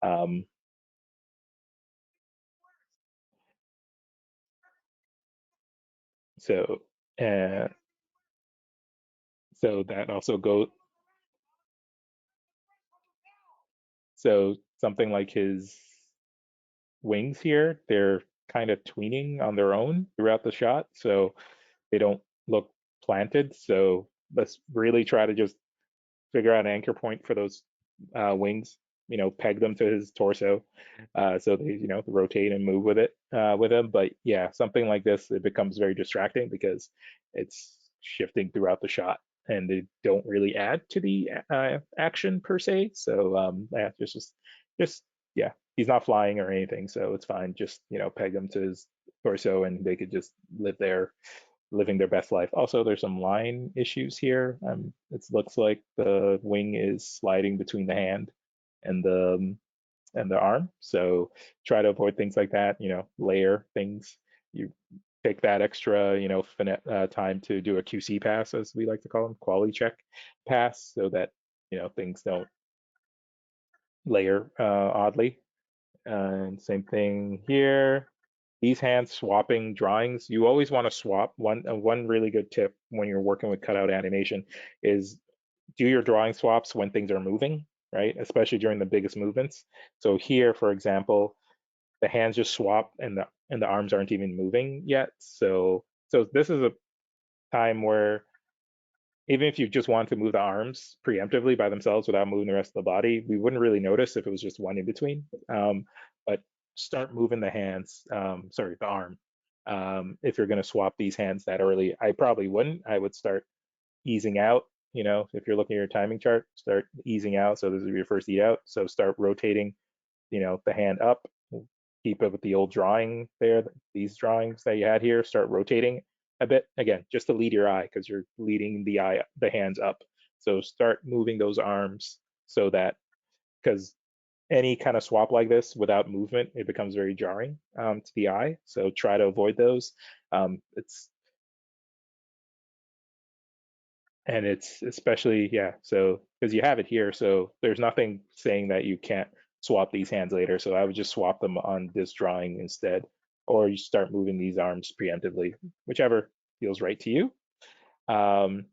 um, so uh, so that also goes. So something like his wings here, they're kind of tweening on their own throughout the shot, so they don't look planted. So let's really try to just figure out an anchor point for those wings. Peg them to his torso, so they rotate and move with him. But yeah, something like this, it becomes very distracting because it's shifting throughout the shot, and they don't really add to the action per se. So yeah, just yeah, he's not flying or anything, so it's fine. Just peg him to his torso, and they could just live there living their best life. Also, there's some line issues here. It looks like the wing is sliding between the hand and the arm. So try to avoid things like that. Layer things. You take that extra, time to do a QC pass, as we like to call them, quality check pass, so that things don't layer oddly. And same thing here. These hand swapping drawings, you always want to swap. One really good tip when you're working with cutout animation is do your drawing swaps when things are moving, right? Especially during the biggest movements. So here, for example, the hands just swap and the arms aren't even moving yet. So this is a time where even if you just want to move the arms preemptively by themselves without moving the rest of the body, we wouldn't really notice if it was just one in between. But start moving the hands, sorry, the arm. If you're going to swap these hands that early, I probably wouldn't. I would start easing out. If you're looking at your timing chart, start easing out. So this is your first eat out. So start rotating, the hand up. Keep it with the old drawing there. These drawings that you had here, start rotating a bit again, just to lead your eye because you're leading the hands up. So start moving those arms so that, because any kind of swap like this without movement, it becomes very jarring to the eye. So try to avoid those. It's and it's especially, yeah, so because you have it here, so there's nothing saying that you can't swap these hands later. So I would just swap them on this drawing instead, or you start moving these arms preemptively, whichever feels right to you. um,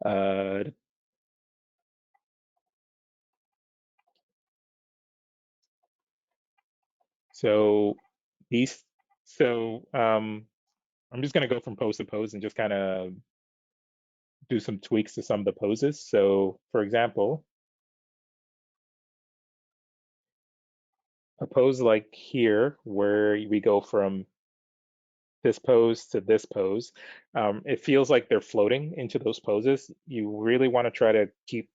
uh, so these so I'm just going to go from pose to pose and just kind of do some tweaks to some of the poses. So for example, a pose like here where we go from this pose to this pose, it feels like they're floating into those poses. You really want to try to keep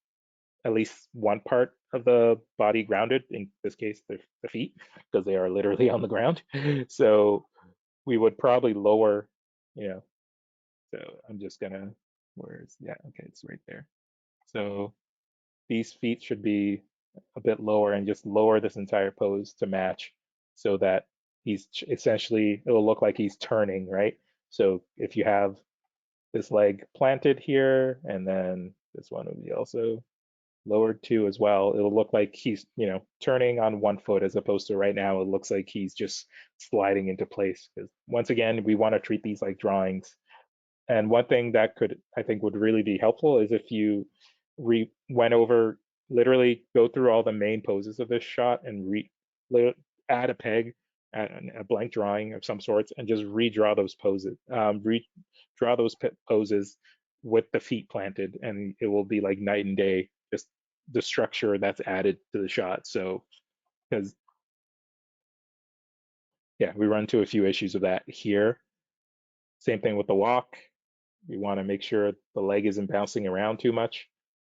at least one part of the body grounded, in this case, the feet, because they are literally on the ground. So we would probably lower, you know, so I'm just gonna, where's, yeah, okay, it's right there. So these feet should be a bit lower and just lower this entire pose to match so that he's essentially, it'll look like he's turning, right? So if you have this leg planted here and then this one would be also lowered too as well, it'll look like he's, turning on one foot as opposed to right now, it looks like he's just sliding into place. Because once again, we want to treat these like drawings. And one thing that could, I think, would really be helpful is if you went over, literally go through all the main poses of this shot and add a peg, add a blank drawing of some sorts, and just redraw those poses. Redraw those poses with the feet planted, and it will be like night and day, just the structure that's added to the shot. So, because yeah, we run into a few issues with that here. Same thing with the walk. We want to make sure the leg isn't bouncing around too much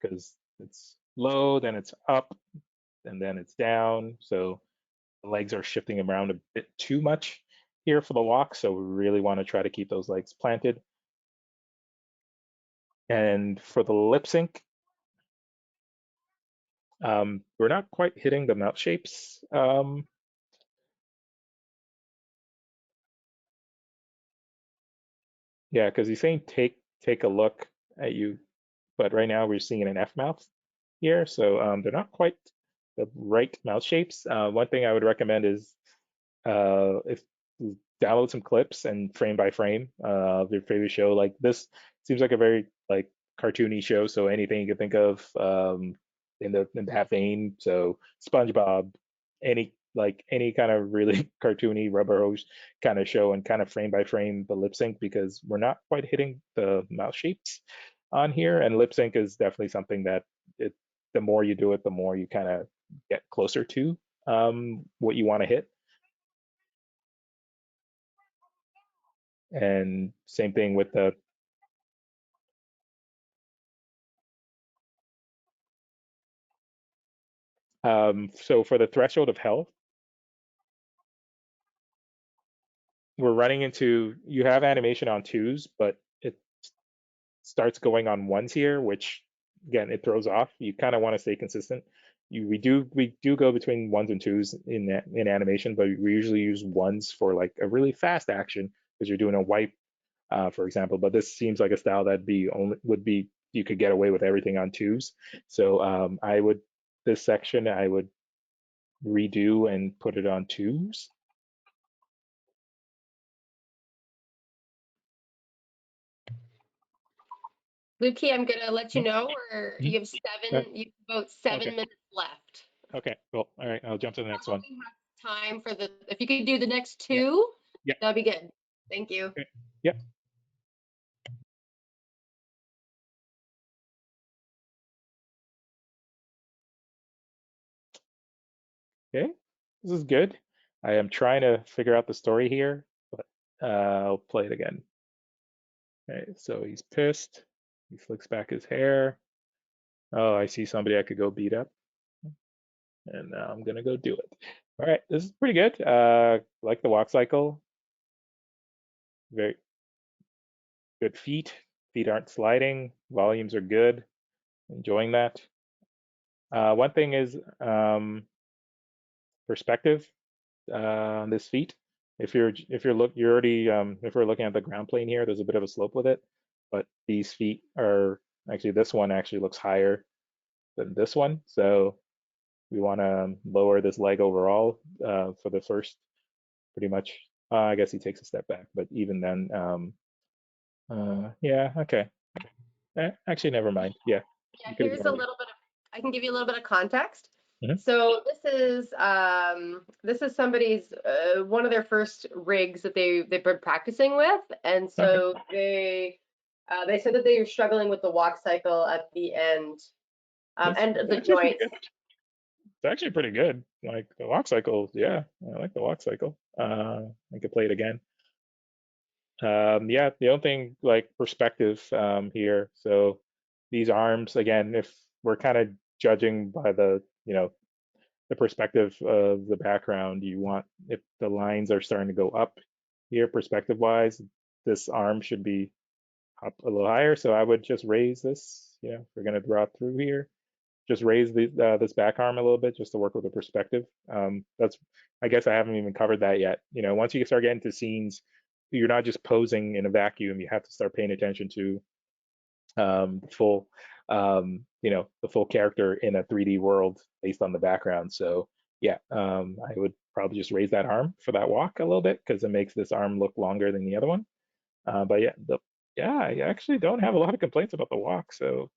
because it's low, then it's up, and then it's down. So the legs are shifting around a bit too much here for the walk. So we really want to try to keep those legs planted. And for the lip sync, we're not quite hitting the mouth shapes. Yeah, because he's saying take a look at you, but right now we're seeing an F mouth here, so they're not quite the right mouth shapes. One thing I would recommend is if you download some clips and frame by frame of your favorite show. Like this seems like a very like cartoony show, so anything you can think of in that vein. So SpongeBob, any kind of really cartoony rubber hose kind of show, and kind of frame by frame the lip sync, because we're not quite hitting the mouth shapes on here. And lip sync is definitely something that the more you do it, the more you kind of get closer to what you want to hit. And same thing with the so for the threshold of health, we're running into, you have animation on twos, but it starts going on ones here, which again, it throws off. You kind of want to stay consistent. We do go between ones and twos in animation, but we usually use ones for like a really fast action because you're doing a wipe, for example. But this seems like a style that would be you could get away with everything on twos. So this section I would redo and put it on twos. Lubke, I'm gonna let you Nope. know you have about 7 minutes left. Okay, cool. All right, I'll jump to the next one. We have time for if you could do the next Yeah. two, Yeah. that'd be good. Thank you. Okay. Yep. Okay, this is good. I am trying to figure out the story here, but I'll play it again. Okay, so he's pissed. He flicks back his hair. Oh, I see somebody I could go beat up, and now I'm gonna go do it. All right, this is pretty good. Like the walk cycle. Very good feet. Feet aren't sliding. Volumes are good. Enjoying that. One thing is perspective on this feet. If we're looking at the ground plane here, there's a bit of a slope with it, but these feet are actually, this one actually looks higher than this one, so we want to lower this leg overall for the first, pretty much. I guess he takes a step back, but even then, yeah, okay. Actually, never mind. Yeah, Yeah, you could here's a ignore it. little bit of, I can give you a little bit of context. Mhm. So this is somebody's one of their first rigs that they've been practicing with, and Okay. so they said that they were struggling with the walk cycle at the end, and the Actually pretty joints. good. It's actually pretty good. Like the walk cycle, yeah, I like the walk cycle. I could play it again. Yeah, the only thing like perspective here. So these arms, again, if we're kind of judging by the, the perspective of the background, you want, if the lines are starting to go up here perspective wise, this arm should be up a little higher. So I would just raise this, if we're going to draw through here, just raise this back arm a little bit just to work with the perspective. That's, I guess I haven't even covered that yet. Once you start getting to scenes, you're not just posing in a vacuum. You have to start paying attention to the full, the full character in a 3D world based on the background. So yeah, I would probably just raise that arm for that walk a little bit because it makes this arm look longer than the other one. But yeah, I actually don't have a lot of complaints about the walk. So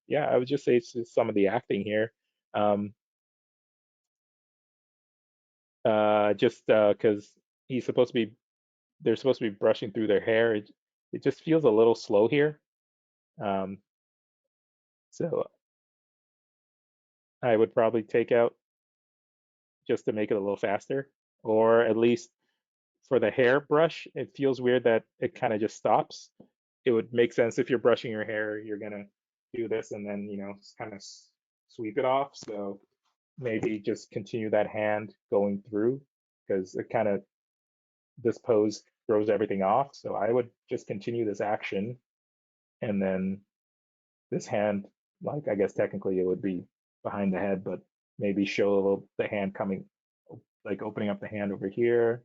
yeah, I would just say it's just some of the acting here. Just because he's supposed to be, they're supposed to be brushing through their hair. It just feels a little slow here. Um, so I would probably take out just to make it a little faster, or at least for the hair brush, it feels weird that it kind of just stops. It would make sense if you're brushing your hair, you're gonna do this and then, kind of sweep it off. So maybe just continue that hand going through because it kind of, this pose throws everything off. So I would just continue this action and then this hand, like I guess technically it would be behind the head, but maybe show a little the hand coming, like opening up the hand over here,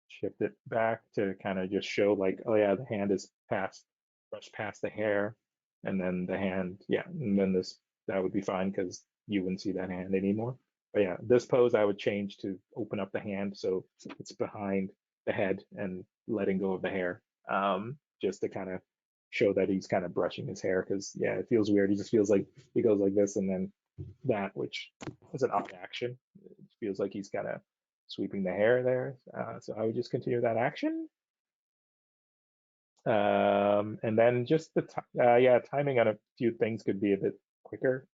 shift it back to kind of just show like, oh yeah, the hand is brushed past the hair, and then the hand, yeah, and then this, that would be fine because you wouldn't see that hand anymore. But yeah, this pose I would change to open up the hand so it's behind the head and letting go of the hair, just to kind of show that he's kind of brushing his hair because yeah, it feels weird. He just feels like he goes like this and then that, which is an odd action. It feels like he's kind of sweeping the hair there. So I would just continue that action. And then just yeah, timing on a few things could be a bit quicker.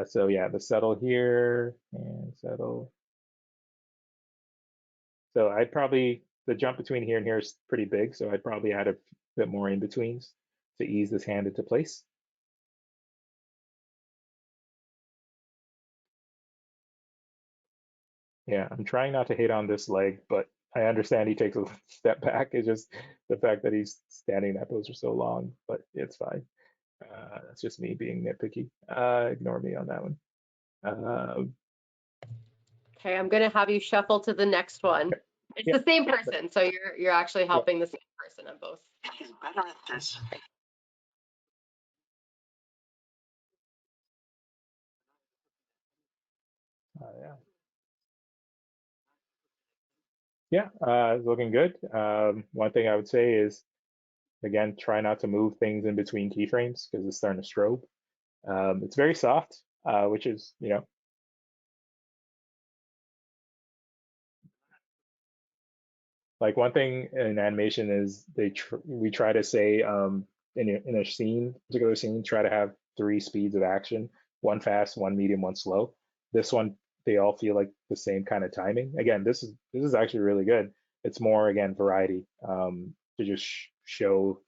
So yeah, the settle here and settle. So I'd probably, the jump between here and here is pretty big, so I'd probably add a bit more in betweens to ease this hand into place. Yeah, I'm trying not to hate on this leg, but I understand he takes a step back. It's just the fact that he's standing in that pose for so long, but it's fine. That's just me being nitpicky. Ignore me on that one. Okay, I'm gonna have you shuffle to the next one. It's Yeah, the same person, so you're actually yeah, helping the same person on both. He's better at this. yeah, yeah. It's looking good. One thing I would say is, again, try not to move things in between keyframes because it's starting to strobe. It's very soft, which is, like one thing in animation is we try to say in a scene, particular scene, try to have three speeds of action: one fast, one medium, one slow. This one, they all feel like the same kind of timing. Again, this is actually really good. It's more, again, variety, to just show,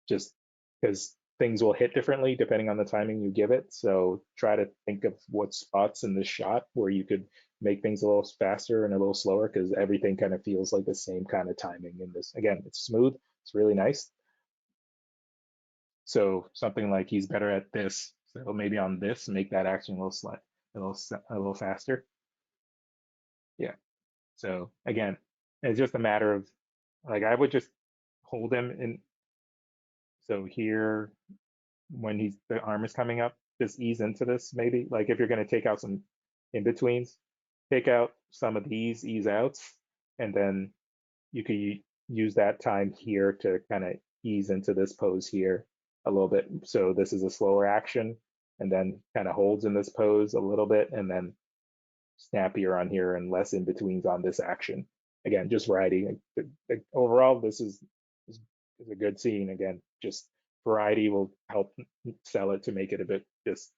just because things will hit differently depending on the timing you give it. So try to think of what spots in the shot where you could make things a little faster and a little slower because everything kind of feels like the same kind of timing in this. Again, it's smooth, it's really nice. So something like he's better at this, so maybe on this, make that action a little a little faster. Yeah. So again, it's just a matter of, like, I would just hold him in. So here, when the arm is coming up, just ease into this maybe. Like if you're going to take out some in betweens, take out some of these ease outs, and then you could use that time here to kind of ease into this pose here a little bit. So this is a slower action, and then kind of holds in this pose a little bit, and then snappier on here and less in betweens on this action. Again, just variety. Overall, is a good scene. Again, just variety will help sell it to make it a bit just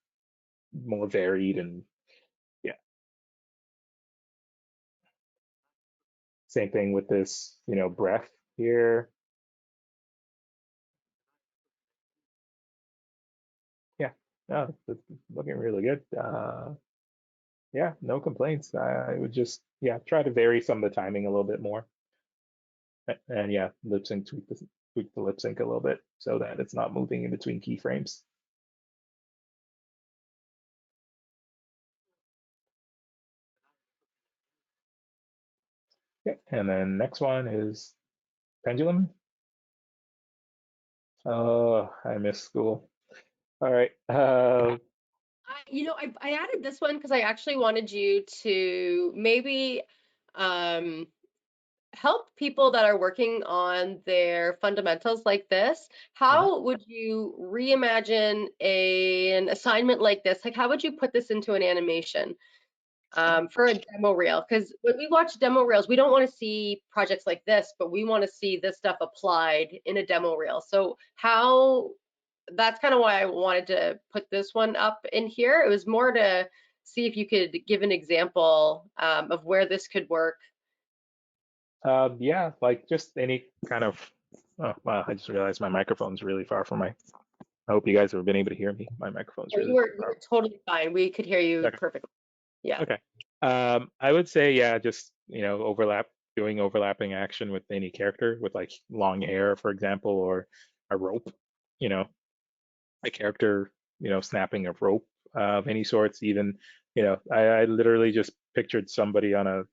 more varied and yeah. Same thing with this, breath here. Yeah, no, it's looking really good. Yeah, no complaints. I would just, yeah, try to vary some of the timing a little bit more. And yeah, lip sync, tweak the lip sync a little bit so that it's not moving in between keyframes. Yeah, and then next one is pendulum. Oh, I miss school. All right. I added this one because I actually wanted you to maybe help people that are working on their fundamentals like this. How would you reimagine an assignment like this? Like, how would you put this into an animation for a demo reel? Because when we watch demo reels, we don't want to see projects like this, but we want to see this stuff applied in a demo reel. So that's kind of why I wanted to put this one up in here. It was more to see if you could give an example of where this could work. Yeah, like just any kind of. Oh, wow, I just realized my microphone's really far from my. I hope you guys have been able to hear me. My microphone's Oh, really you far. were totally fine. We could hear you Okay. perfectly. Yeah. Okay. I would say, yeah, just, doing overlapping action with any character with like long hair, for example, or a rope, you know, a character, snapping a rope of any sorts. Even, I literally just pictured somebody on a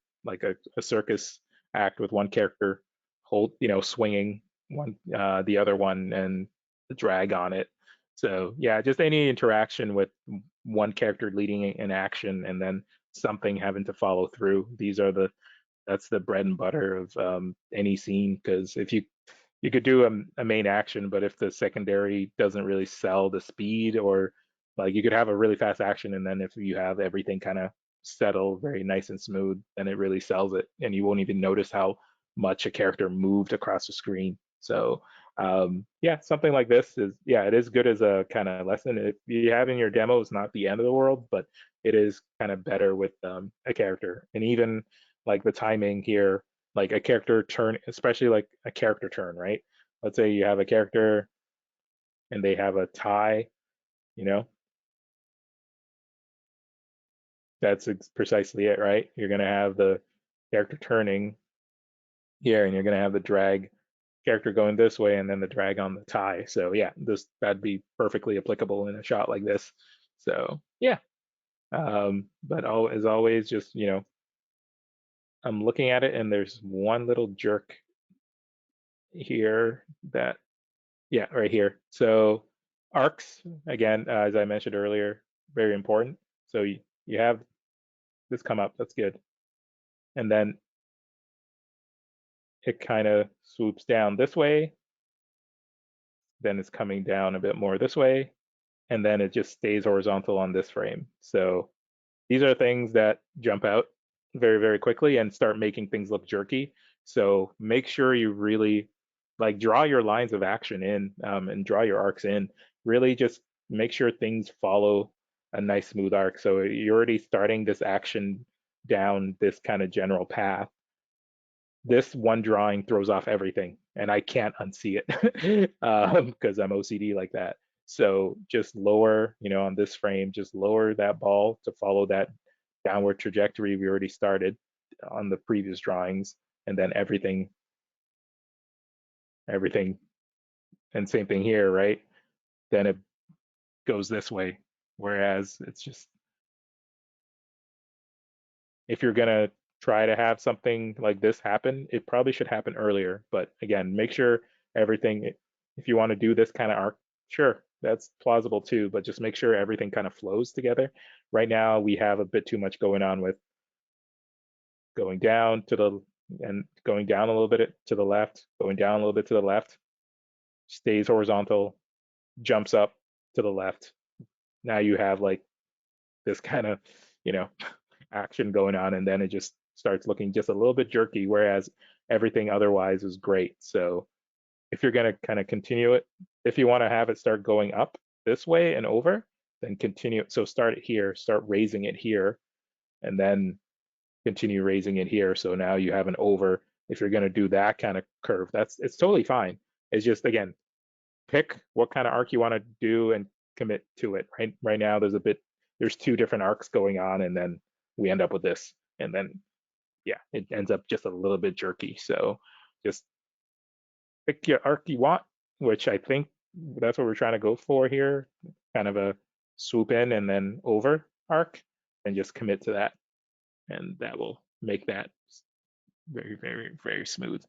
circus act with one character swinging the other one and the drag on it. So yeah, just any interaction with one character leading an action and then something having to follow through. That's the bread and butter of any scene, because if you could do a main action, but if the secondary doesn't really sell the speed, or like you could have a really fast action, and then if you have everything kind of settle very nice and smooth, then it really sells it, and you won't even notice how much a character moved across the screen. So yeah, something like this is, yeah, it is good as a kind of lesson. If you have in your demo, it's not the end of the world, but it is kind of better with a character, and even like the timing here, like a character turn, especially like a character turn, right? Let's say you have a character and they have a tie, you know, that's precisely it, right? You're going to have the character turning here, and you're going to have the drag character going this way, and then the drag on the tie. So yeah, that'd be perfectly applicable in a shot like this. So yeah, but as always, just I'm looking at it, and there's one little jerk here that, yeah, right here. So arcs, again, as I mentioned earlier, very important. So you have this come up, that's good. And then it kind of swoops down this way, then it's coming down a bit more this way, and then it just stays horizontal on this frame. So these are things that jump out very, very quickly and start making things look jerky. So make sure you really like draw your lines of action in, and draw your arcs in. Really just make sure things follow a nice smooth arc. So you're already starting this action down this kind of general path. This one drawing throws off everything, and I can't unsee it because I'm OCD like that. So just lower, on this frame, just lower that ball to follow that downward trajectory we already started on the previous drawings, and then everything, and same thing here, right? Then it goes this way. Whereas it's just, if you're gonna try to have something like this happen, it probably should happen earlier. But again, make sure everything, if you want to do this kind of arc, sure, that's plausible too, but just make sure everything kind of flows together. Right now, we have a bit too much going on with going down to the, and going down a little bit to the left, going down a little bit to the left, stays horizontal, jumps up to the left. Now you have like this kind of, you know, action going on, and then it just starts looking just a little bit jerky, whereas everything otherwise is great. So if you're going to kind of continue it, if you want to have it start going up this way and over, then continue. So start it here, start raising it here, and then continue raising it here. So now you have an over, if you're going to do that kind of curve. It's totally fine. It's just, again, pick what kind of arc you want to do and commit to it. Right now there's two different arcs going on, and then we end up with this, and then yeah, it ends up just a little bit jerky. So just pick your arc you want, which I think that's what we're trying to go for here, kind of a swoop in and then over arc, and just commit to that, and that will make that very, very, very smooth.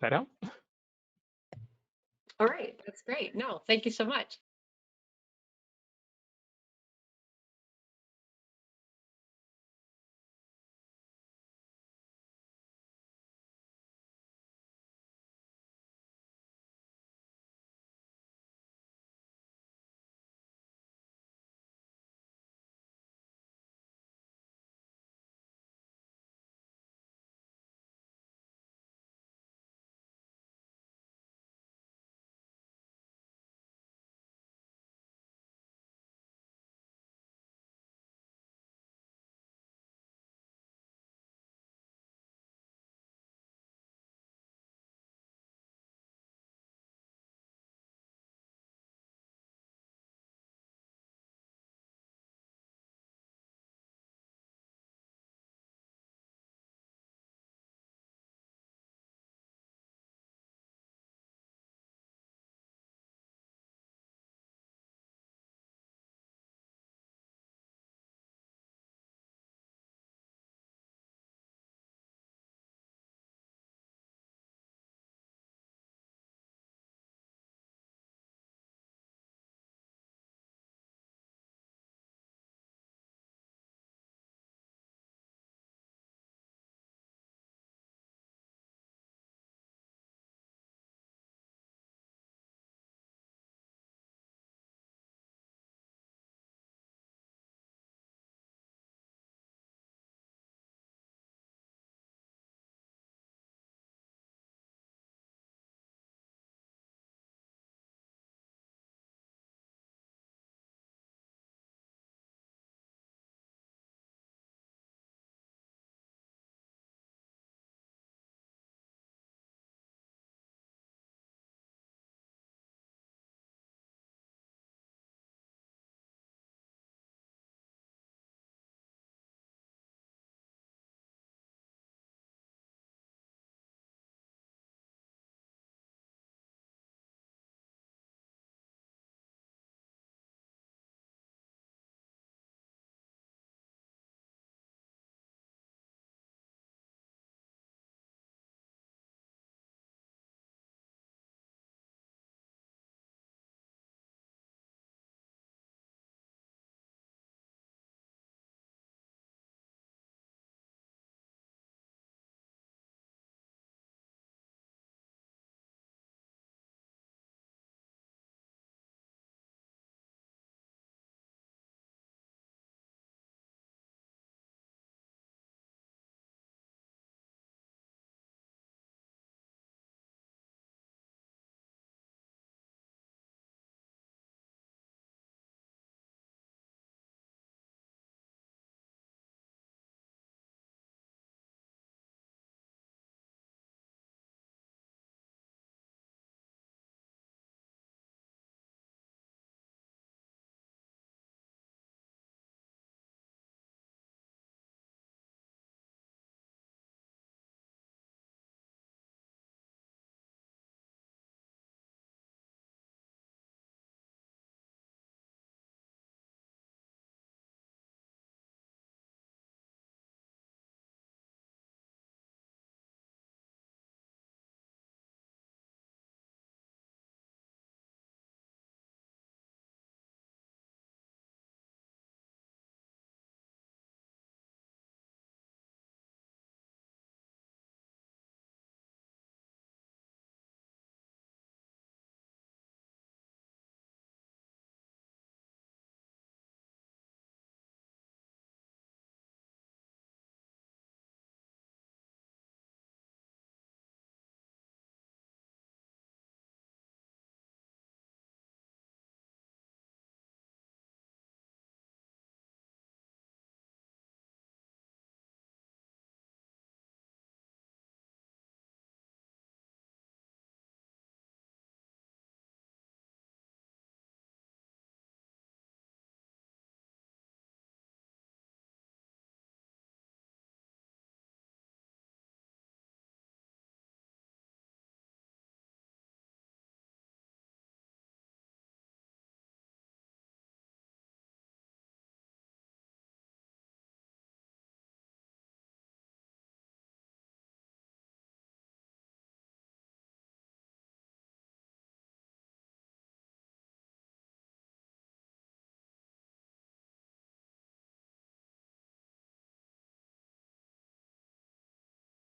That help? All right, that's great. No, thank you so much.